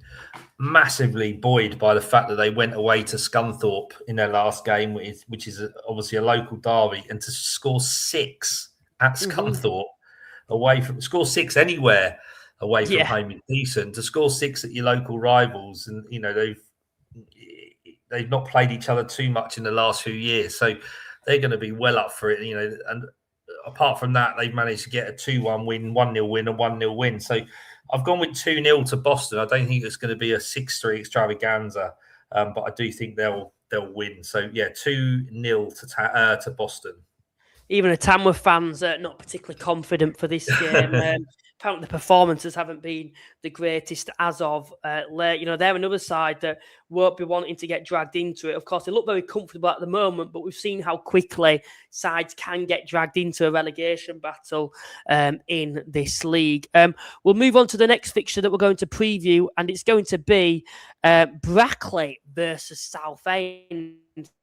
massively buoyed by the fact that they went away to Scunthorpe in their last game, which is obviously a local derby, and to score 6 at Scunthorpe score 6 anywhere away from home is decent. To score 6 at your local rivals, and they've not played each other too much in the last few years, so they're going to be well up for it. And apart from that, they've managed to get a 2-1 win, 1-0 win, a 1-0 win. So I've gone with 2-0 to Boston. I don't think it's going to be a 6-3 extravaganza, but I do think they'll win. So, 2-0 to Boston. Even the Tamworth fans are not particularly confident for this game. Apparently the performances haven't been the greatest as of late. They're another side that won't be wanting to get dragged into it. Of course, they look very comfortable at the moment, but we've seen how quickly sides can get dragged into a relegation battle in this league. We'll move on to the next fixture that we're going to preview, and it's going to be Brackley versus Southend.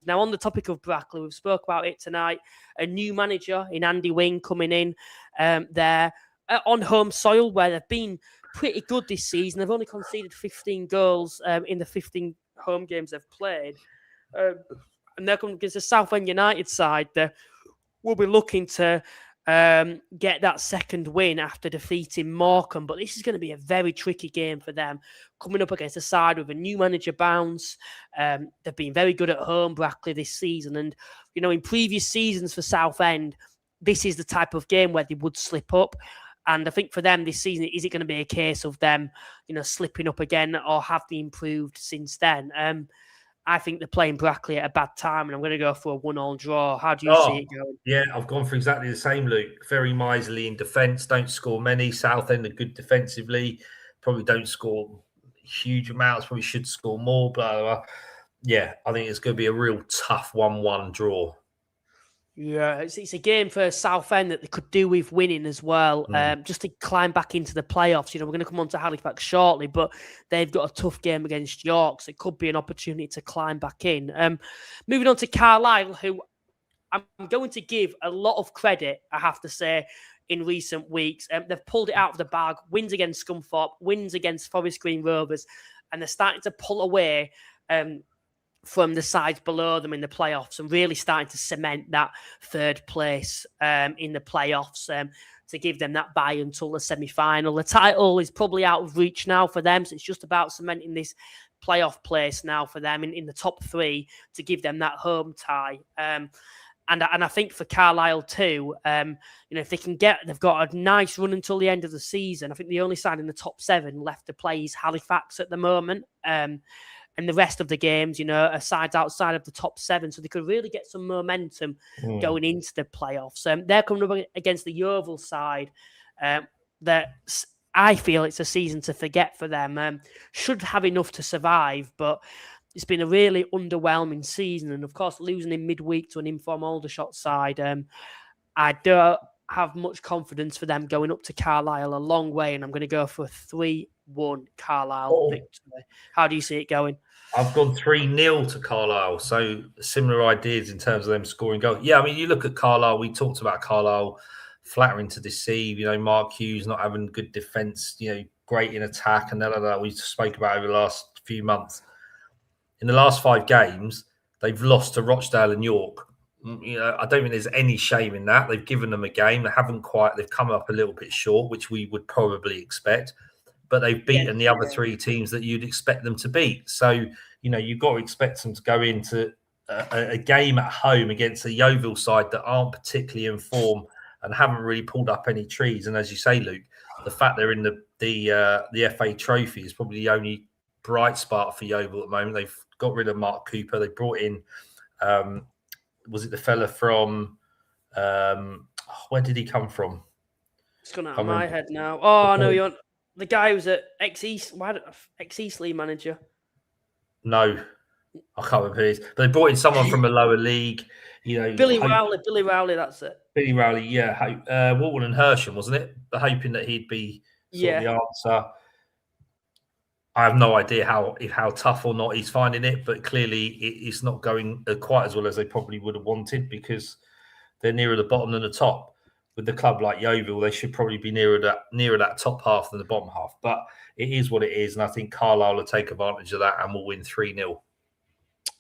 Now, on the topic of Brackley, we've spoke about it tonight. A new manager in Andy Wing coming in there. On home soil, where they've been pretty good this season. They've only conceded 15 goals in the 15 home games they've played. And they're coming against the Southend United side that will be looking to get that second win after defeating Morecambe. But this is going to be a very tricky game for them, coming up against a side with a new manager bounce. They've been very good at home, Brackley, this season. And, in previous seasons for Southend, this is the type of game where they would slip up. And I think for them this season, is it going to be a case of them, slipping up again, or have they improved since then? I think they're playing Brackley at a bad time, and I'm going to go for a 1-1 draw. How do you see it going? Yeah, I've gone for exactly the same, Luke. Very miserly in defence, don't score many. Southend are good defensively, probably don't score huge amounts, probably should score more, blah, blah, blah. Yeah, I think it's going to be a real tough 1-1 draw. Yeah, it's a game for Southend that they could do with winning as well, just to climb back into the playoffs. We're going to come on to Halifax shortly, but they've got a tough game against York, so it could be an opportunity to climb back in. Moving on to Carlisle, who I'm going to give a lot of credit, I have to say, in recent weeks. They've pulled it out of the bag, wins against Scunthorpe, wins against Forest Green Rovers, and they're starting to pull away from the sides below them in the playoffs, and really starting to cement that third place in the playoffs to give them that bye until the semi-final. The title is probably out of reach now for them, so it's just about cementing this playoff place now for them in the top 3 to give them that home tie. And I think for Carlisle too, if they can they've got a nice run until the end of the season. I think the only side in the top 7 left to play is Halifax at the moment. And the rest of the games, are sides outside of the top 7. So they could really get some momentum going into the playoffs. They're coming up against the Yeovil side. That I feel it's a season to forget for them. Should have enough to survive, but it's been a really underwhelming season. And of course, losing in midweek to an informed Aldershot side, I don't have much confidence for them going up to Carlisle a long way. And I'm going to go for a 3-1 Carlisle victory. How do you see it going? I've gone 3-0 to Carlisle. So similar ideas in terms of them scoring goals. Yeah, I mean, you look at Carlisle. We talked about Carlisle flattering to deceive. Mark Hughes not having good defence. Great in attack, and that we spoke about over the last few months. In the last 5 games, they've lost to Rochdale and York. I don't think there's any shame in that. They've given them a game. They've come up a little bit short, which we would probably expect. But they've beaten the other 3 teams that you'd expect them to beat. So, you've got to expect them to go into a game at home against a Yeovil side that aren't particularly in form and haven't really pulled up any trees. And as you say, Luke, the fact they're in the FA Trophy is probably the only bright spot for Yeovil at the moment. They've got rid of Mark Cooper. They brought in, was it the fella from Where did he come from? It's gone out of my head now. Oh, I know you're the guy who's at ex-Eastleigh manager. No, I can't remember who it is. But they brought in someone from a lower league. Billy Rowley, that's it. Billy Rowley, yeah. Walton and Hersham, wasn't it? But hoping that he'd be sort of the answer. I have no idea how tough or not he's finding it, but clearly it's not going quite as well as they probably would have wanted because they're nearer the bottom than the top. With the club like Yeovil, they should probably be nearer that top half than the bottom half. But it is what it is, and I think Carlisle will take advantage of that and will win 3-0.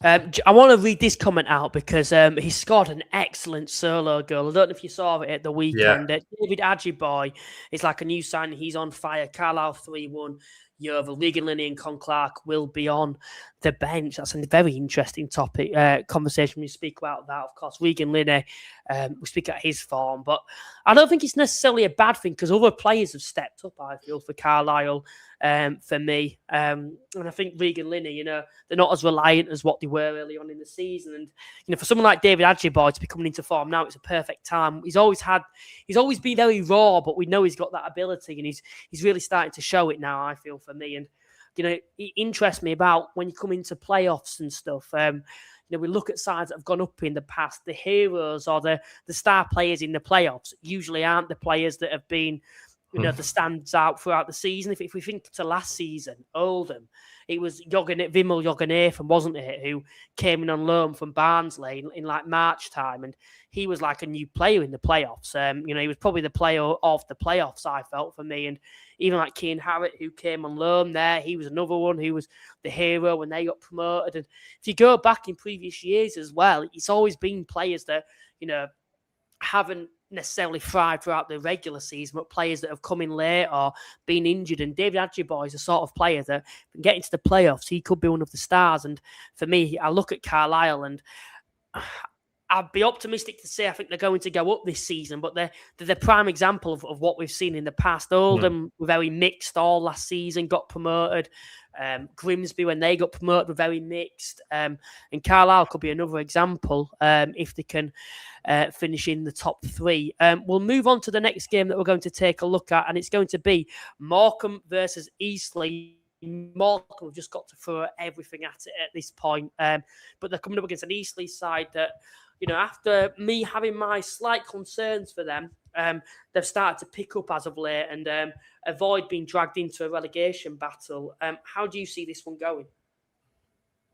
I want to read this comment out because he scored an excellent solo goal. I don't know if you saw it at the weekend. Yeah. David Ajiboy is like a new sign. He's on fire. Carlisle 3-1. Yeovil, Regan Linney and Con Clark will be on the bench. That's a very interesting topic, conversation. We speak about that, of course. Regan Linney, we speak about his form, but I don't think it's necessarily a bad thing because other players have stepped up, I feel, for Carlisle, for me. And I think Regan Linney, they're not as reliant as what they were early on in the season. And, for someone like David Ajiboy to be coming into form now, it's a perfect time. He's always been very raw, but we know he's got that ability and he's really starting to show it now, I feel, for me. And, it interests me about when you come into playoffs and stuff. We look at sides that have gone up in the past. The heroes or the star players in the playoffs usually aren't the players that have been, the stands out throughout the season. If we think to last season, Oldham, it was Vimal Jorgenathan, wasn't it, who came in on loan from Barnsley in like March time, and he was like a new player in the playoffs. He was probably the player of the playoffs, I felt, for me. And even like Keane Harrett, who came on loan there, he was another one who was the hero when they got promoted. And if you go back in previous years as well, it's always been players that, haven't necessarily thrived throughout the regular season, but players that have come in late or been injured. And David Ajiboy is a sort of player that can get into the playoffs. He could be one of the stars. And for me, I look at Carlisle and I'd be optimistic to say I think they're going to go up this season, but they're the prime example of what we've seen in the past. Oldham were very mixed all last season, got promoted. Grimsby, when they got promoted, were very mixed. And Carlisle could be another example if they can finish in the top three. We'll move on to the next game that we're going to take a look at, and it's going to be Morecambe versus Eastleigh. Morecambe have just got to throw everything at it at this point. But they're coming up against an Eastleigh side that, after me having my slight concerns for them, they've started to pick up as of late and avoid being dragged into a relegation battle. How do you see this one going?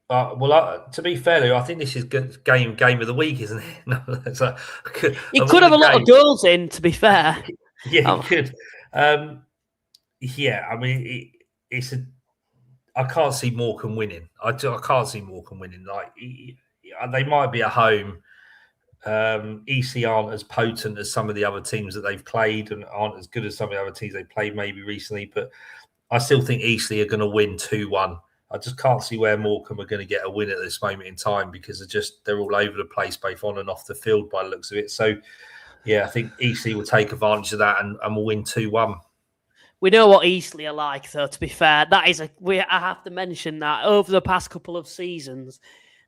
To be fair, I think this is good game of the week, isn't it? No, it could have a lot of goals in, to be fair. Yeah, it could. I mean, I can't see Morecambe winning. I can't see Morecambe winning. Like, they might be at home. Eastleigh aren't as potent as some of the other teams that they've played and aren't as good as some of the other teams they've played maybe recently, but I still think Eastleigh are going to win 2-1. I just can't see where Morecambe are going to get a win at this moment in time because they're all over the place, both on and off the field by the looks of it. So, I think Eastleigh will take advantage of that and will win 2-1. We know what Eastleigh are like, though, to be fair. I have to mention that over the past couple of seasons,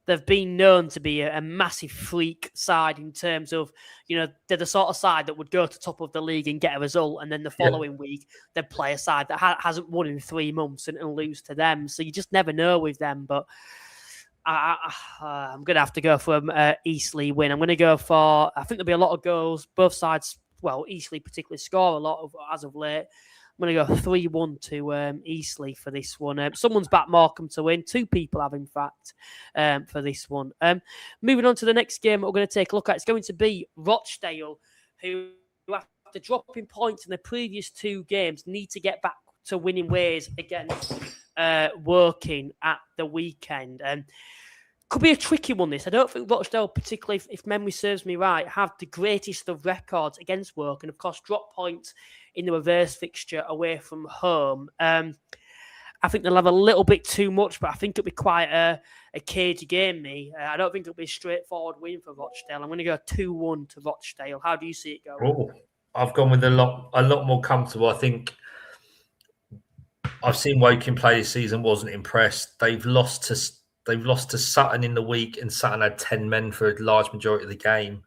they've been known to be a massive freak side in terms of, they're the sort of side that would go to top of the league and get a result. And then the following week, they'd play a side that hasn't won in 3 months and lose to them. So you just never know with them. But I'm going to have to go for Eastleigh win. I'm going to go for, I think there'll be a lot of goals. Both sides, well, Eastleigh particularly score a lot as of late. I'm going to go 3-1 to Eastleigh for this one. Someone's backed Morecambe to win. 2 people have, in fact, for this one. Moving on to the next game we're going to take a look at. It's going to be Rochdale, who, after dropping points in the previous 2 games, need to get back to winning ways against Woking at the weekend. Could be a tricky one, this. I don't think Rochdale, particularly if memory serves me right, have the greatest of records against Woking. Of course, drop points in the reverse fixture away from home. I think they'll have a little bit too much, but I think it'll be quite a cagey game, me. I don't think it'll be a straightforward win for Rochdale. I'm going to go 2-1 to Rochdale. How do you see it going? Oh, I've gone with a lot more comfortable. I think I've seen Woking play this season, wasn't impressed. They've lost to Sutton in the week, and Sutton had 10 men for a large majority of the game.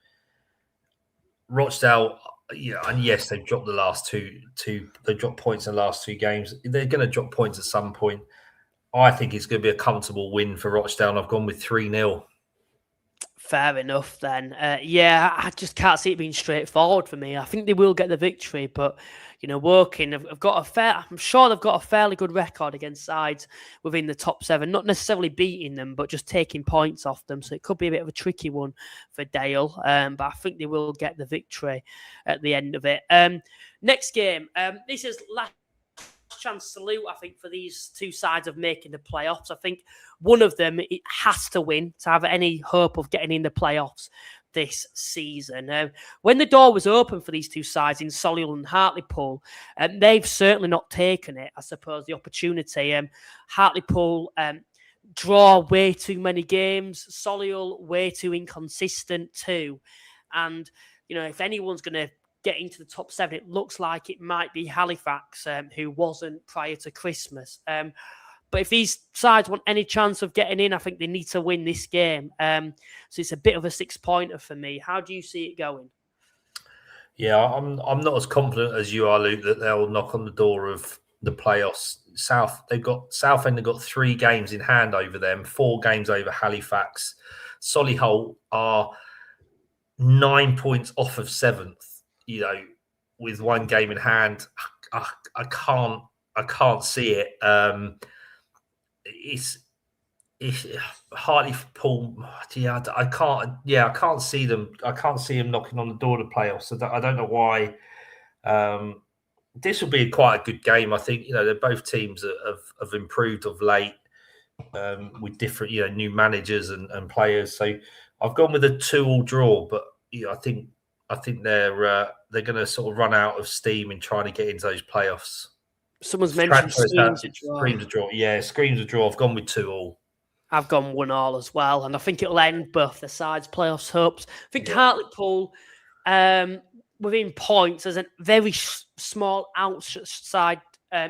Rochdale, and yes, they've dropped the last two. They've dropped points in the last 2 games. They're going to drop points at some point. I think it's going to be a comfortable win for Rochdale, and I've gone with 3-0. Fair enough then. I just can't see it being straightforward for me. I think they will get the victory, but Woking have got I'm sure they've got a fairly good record against sides within the top 7, not necessarily beating them, but just taking points off them. So it could be a bit of a tricky one for Dale, but I think they will get the victory at the end of it. Next game, this is last chance salute, I think, for these two sides of making the playoffs. I think one of them, it has to win to have any hope of getting in the playoffs this season. When the door was open for these two sides in Solihull and Hartlepool, they've certainly not taken it, I suppose, the opportunity. Hartlepool draw way too many games, Solihull way too inconsistent too. And, if anyone's going to get into the top 7, it looks like it might be Halifax, who wasn't prior to Christmas. But if these sides want any chance of getting in, I think they need to win this game. So it's a bit of a 6-pointer for me. How do you see it going? Yeah, I'm not as confident as you are, Luke, that they'll knock on the door of the playoffs. Southend have got 3 games in hand over them, 4 games over Halifax. Solihull are 9 points off of 7th. With 1 game in hand, I can't see it. It's Hartlepool. I can't see them. I can't see them knocking on the door of the playoffs. So I don't know why. This will be quite a good game. I think they're both teams have improved of late with different new managers and players. So I've gone with a 2-2 draw, but I think they're going to sort of run out of steam in trying to get into those playoffs. Someone's mentioned screams a draw. Screams a draw. Yeah, screams a draw. I've gone with 2-2. I've gone 1-1 as well, and I think it'll end both the sides' playoffs hopes. I think Hartlepool, within points, there's a very small outside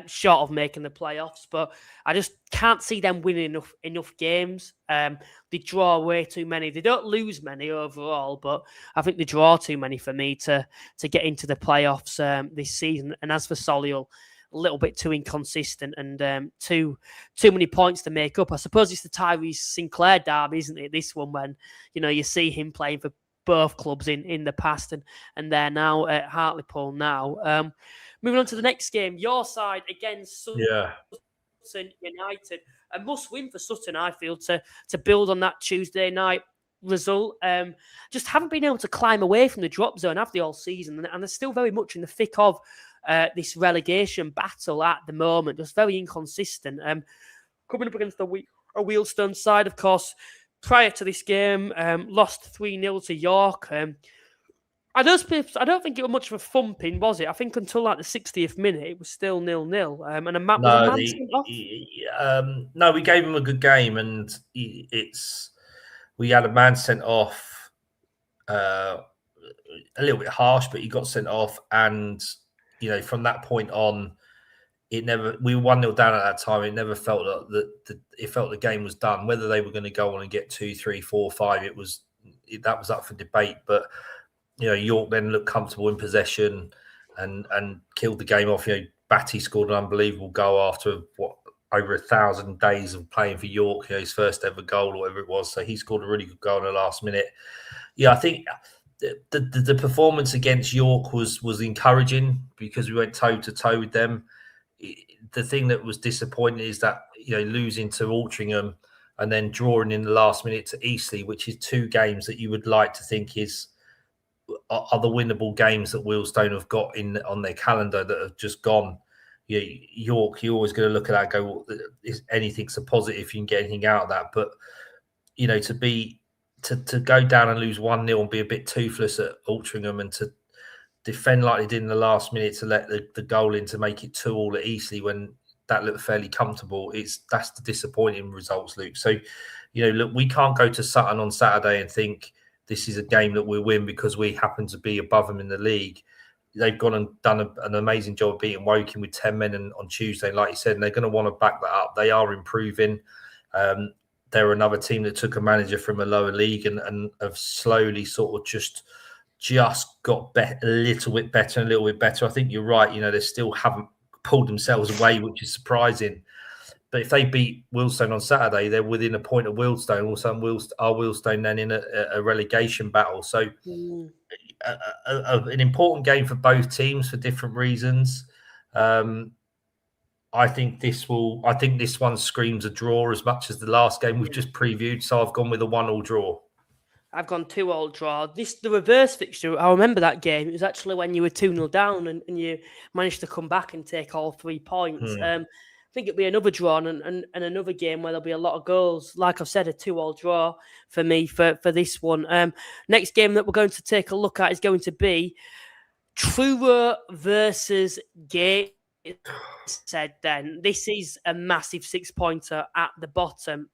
shot of making the playoffs, but I just can't see them winning enough games. They draw way too many. They don't lose many overall, but I think they draw too many for me to get into the playoffs this season. And as for Solihull, a little bit too inconsistent and too many points to make up. I suppose it's the Tyrese Sinclair derby, isn't it? This one, when you see him playing for both clubs in the past, and they're now at Hartlepool now. Moving on to the next game, your side against Sutton United. A must win for Sutton, I feel, to build on that Tuesday night result. Just haven't been able to climb away from the drop zone, have they, all season? And they're still very much in the thick of this relegation battle at the moment. Just very inconsistent. Coming up against a Wealdstone side, of course, prior to this game, lost 3-0 to York. I don't think it was much of a thumping, was it? I think until like the 60th minute, it was still 0-0. And a man sent off? No, we gave him a good game, and we had a man sent off, a little bit harsh, but he got sent off, and from that point on, we were 1-0 down at that time. It never felt it felt the game was done. Whether they were going to go on and get 2, 3, 4, 5, that was up for debate. But York then looked comfortable in possession and killed the game off. Batty scored an unbelievable goal after over 1,000 days of playing for York. His first ever goal or whatever it was. So he scored a really good goal in the last minute. Yeah, I think the performance against York was encouraging because we went toe to toe with them. The thing that was disappointing is that losing to Altrincham and then drawing in the last minute to Eastleigh, which is 2 games that you would like to think are the winnable games that Wealdstone have got on their calendar that have just gone. York, you're always going to look at that and go, well, anything's a positive if you can get anything out of that. But to go down and lose 1-0 and be a bit toothless at Altrincham and to defend like they did in the last minute to let the goal in to make it 2-2 at Eastleigh when that looked fairly comfortable, that's the disappointing results, Luke. So, look, we can't go to Sutton on Saturday and think this is a game that we'll win because we happen to be above them in the league. They've gone and done an amazing job of beating Woking with 10 men on Tuesday, like you said, and they're going to want to back that up. They are improving. They're another team that took a manager from a lower league and have slowly sort of just just got a little bit better and a little bit better. I think you're right. They still haven't pulled themselves away, which is surprising. But if they beat Wealdstone on Saturday, they're within a point of Wealdstone. Also, Wealdstone then in a relegation battle. So an important game for both teams for different reasons. I think this one screams a draw as much as the last game we've just previewed. So I've gone with a 1-1 draw. I've gone 2-2 draw. The reverse fixture, I remember that game. It was actually when you were 2-0 down and you managed to come back and take all 3 points. I think it'll be another draw and another game where there'll be a lot of goals. Like I've said, a 2-2 draw for me for this one. Next game that we're going to take a look at is going to be Truro versus Gateshead. Then this is a massive 6-pointer at the bottom.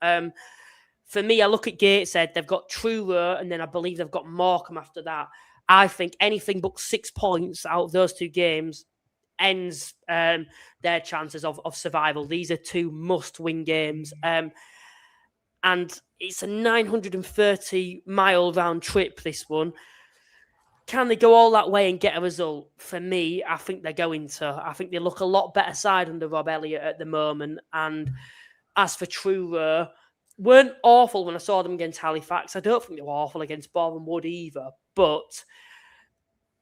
For me, I look at Gateshead. They've got Truro, and then I believe they've got Morecambe after that. I think anything but 6 points out of those 2 games ends their chances of survival. These are 2 must-win games. And it's a 930-mile round trip, this one. Can they go all that way and get a result? For me, I think they're going to. I think they look a lot better side under Rob Elliott at the moment. And as for Truro, weren't awful when I saw them against Halifax. I don't think they were awful against Boreham Wood either. But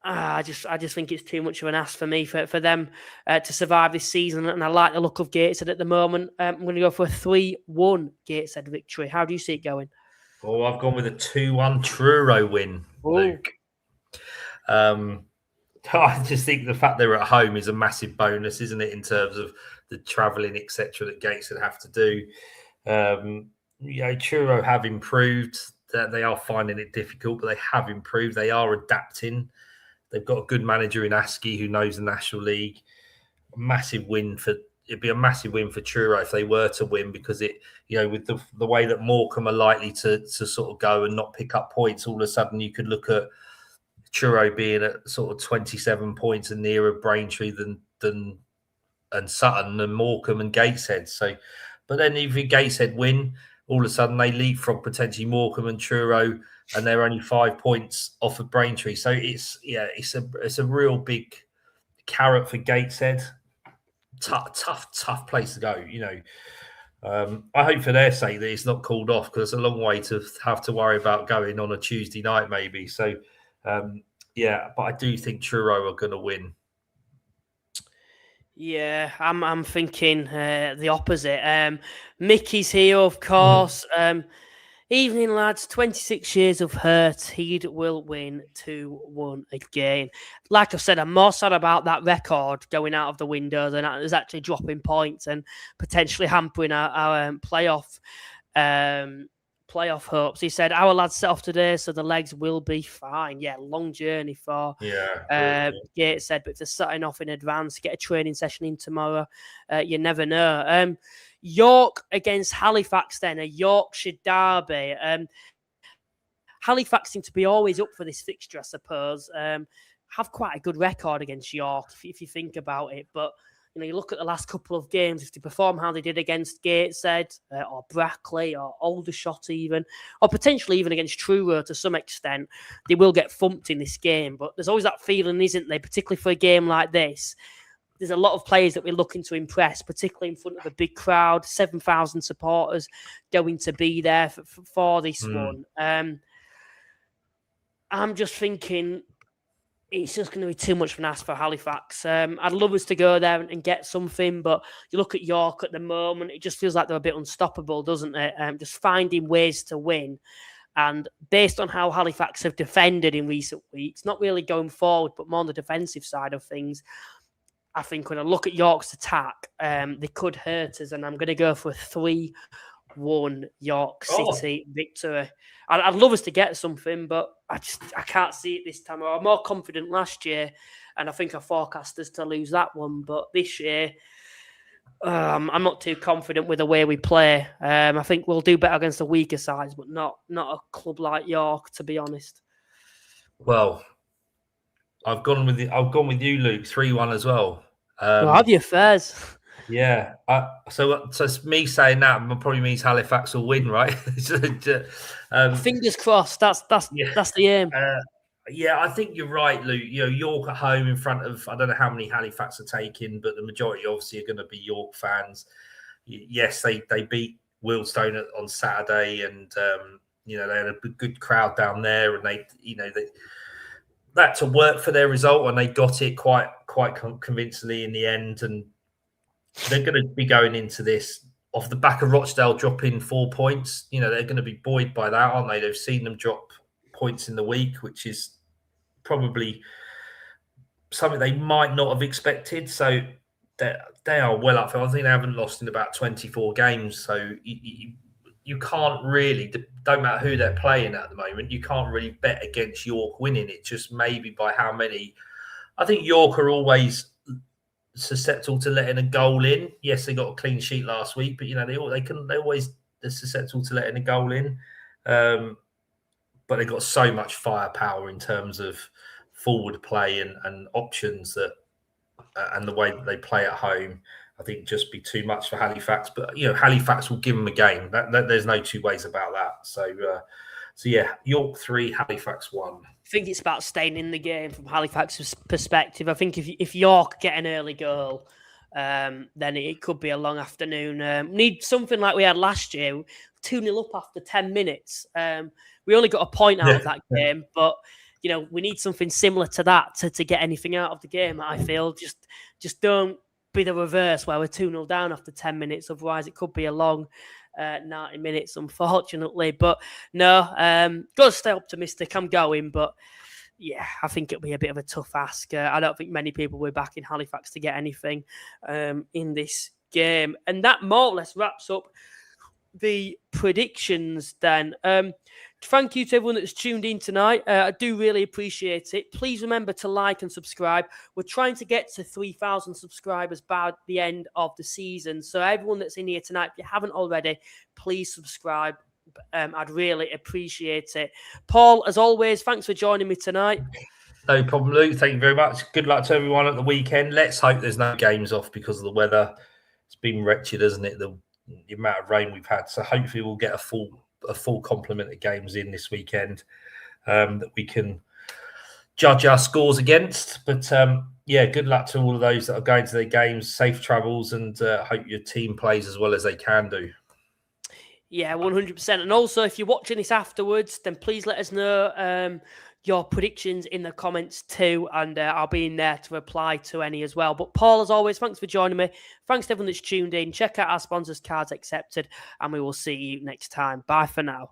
I just think it's too much of an ask for me for them to survive this season. And I like the look of Gateshead at the moment. I'm going to go for a 3-1 Gateshead victory. How do you see it going? Oh, I've gone with a 2-1 Truro win, Luke. I just think the fact they're at home is a massive bonus, isn't it, in terms of the travelling, etc., that Gateshead have to do. Truro have improved. They are finding it difficult, but they have improved. They are adapting. They've got a good manager in Askey who knows the National League. It'd be a massive win for Truro if they were to win, because with the way that Morecambe are likely to sort of go and not pick up points, all of a sudden you could look at Truro being at sort of 27 points and nearer Braintree than Sutton and Morecambe and Gateshead. So, but then if Gateshead win, all of a sudden they leapfrog potentially Morecambe and Truro, and they're only 5 points off of Braintree. So it's a real big carrot for Gateshead. Tough place to go. I hope for their sake that it's not called off, because it's a long way to have to worry about going on a Tuesday night maybe. So but I do think Truro are going to win. Yeah, I'm thinking the opposite. Mickey's here, of course. Evening, lads. 26 years of hurt. He will win 2-1 again. Like I said, I'm more sad about that record going out of the window than it's actually dropping points and potentially hampering our playoff hopes. He said, our lads set off today, so the legs will be fine. Yeah, long journey for Gateshead, but if they're setting off in advance, get a training session in tomorrow, you never know. York against Halifax then, a Yorkshire derby. Halifax seem to be always up for this fixture, I suppose. Have quite a good record against York, if you think about it, but you look at the last couple of games, if they perform how they did against Gateshead or Brackley or Aldershot even, or potentially even against Truro to some extent, they will get thumped in this game. But there's always that feeling, isn't there, particularly for a game like this? There's a lot of players that we're looking to impress, particularly in front of a big crowd, 7,000 supporters going to be there for this one. I'm just thinking it's just going to be too much of an ask for Halifax. I'd love us to go there and get something, but you look at York at the moment, it just feels like they're a bit unstoppable, doesn't it? Just finding ways to win. And based on how Halifax have defended in recent weeks, not really going forward, but more on the defensive side of things, I think when I look at York's attack, they could hurt us, and I'm going to go for a 3-1 York City victory. I'd love us to get something, but I can't see it this time. I was more confident last year, and I think I forecast us to lose that one. But this year, I'm not too confident with the way we play. I think we'll do better against the weaker sides, but not a club like York, to be honest. Well, I've gone with you, Luke. 3-1 as well. Well, have your affairs. Yeah. So me saying that probably means Halifax will win, right? Fingers crossed. That's the aim. Yeah, I think you're right, Luke. York at home in front of, I don't know how many Halifax are taking, but the majority obviously are going to be York fans. Yes, they beat Wealdstone on Saturday, and they had a good crowd down there, and they that to work for their result, and they got it quite convincingly in the end. And they're going to be going into this off the back of Rochdale dropping 4 points. They're going to be buoyed by that, aren't they? They've seen them drop points in the week, which is probably something they might not have expected. So they are well up. I think they haven't lost in about 24 games. So you can't really, don't matter who they're playing at the moment, you can't really bet against York winning it, just maybe by how many. I think York are always susceptible to letting a goal in. Yes, they got a clean sheet last week, but they're susceptible to letting a goal in. But they've got so much firepower in terms of forward play and options that, and the way that they play at home, I think just be too much for Halifax. But Halifax will give them a game. That there's no two ways about that. So yeah, York 3, Halifax 1. I think it's about staying in the game from Halifax's perspective. I think if York get an early goal, then it could be a long afternoon. Need something like we had last year, 2-0 up after 10 minutes. We only got a point out of that game, but we need something similar to that to get anything out of the game. I feel just don't be the reverse where we're 2-0 down after 10 minutes. Otherwise, it could be a long 90 minutes, unfortunately. But no, got to stay optimistic. I'm going, but yeah, I think it'll be a bit of a tough ask. I don't think many people will be back in Halifax to get anything in this game. And that more or less wraps up the predictions then. Thank you to everyone that's tuned in tonight. I do really appreciate it. Please remember to like and subscribe. We're trying to get to 3,000 subscribers by the end of the season. So everyone that's in here tonight, if you haven't already, please subscribe. I'd really appreciate it. Paul, as always, thanks for joining me tonight. No problem, Luke. Thank you very much. Good luck to everyone at the weekend. Let's hope there's no games off because of the weather. It's been wretched, isn't it? The amount of rain we've had. So hopefully we'll get a full complement of games in this weekend that we can judge our scores against. But yeah, good luck to all of those that are going to their games. Safe travels, and hope your team plays as well as they can do. Yeah, 100%. And also, if you're watching this afterwards, then please let us know your predictions in the comments too, and I'll be in there to reply to any as well. But Paul, as always, thanks for joining me. Thanks to everyone that's tuned in. Check out our sponsors, Cards Accepted, and we will see you next time. Bye for now.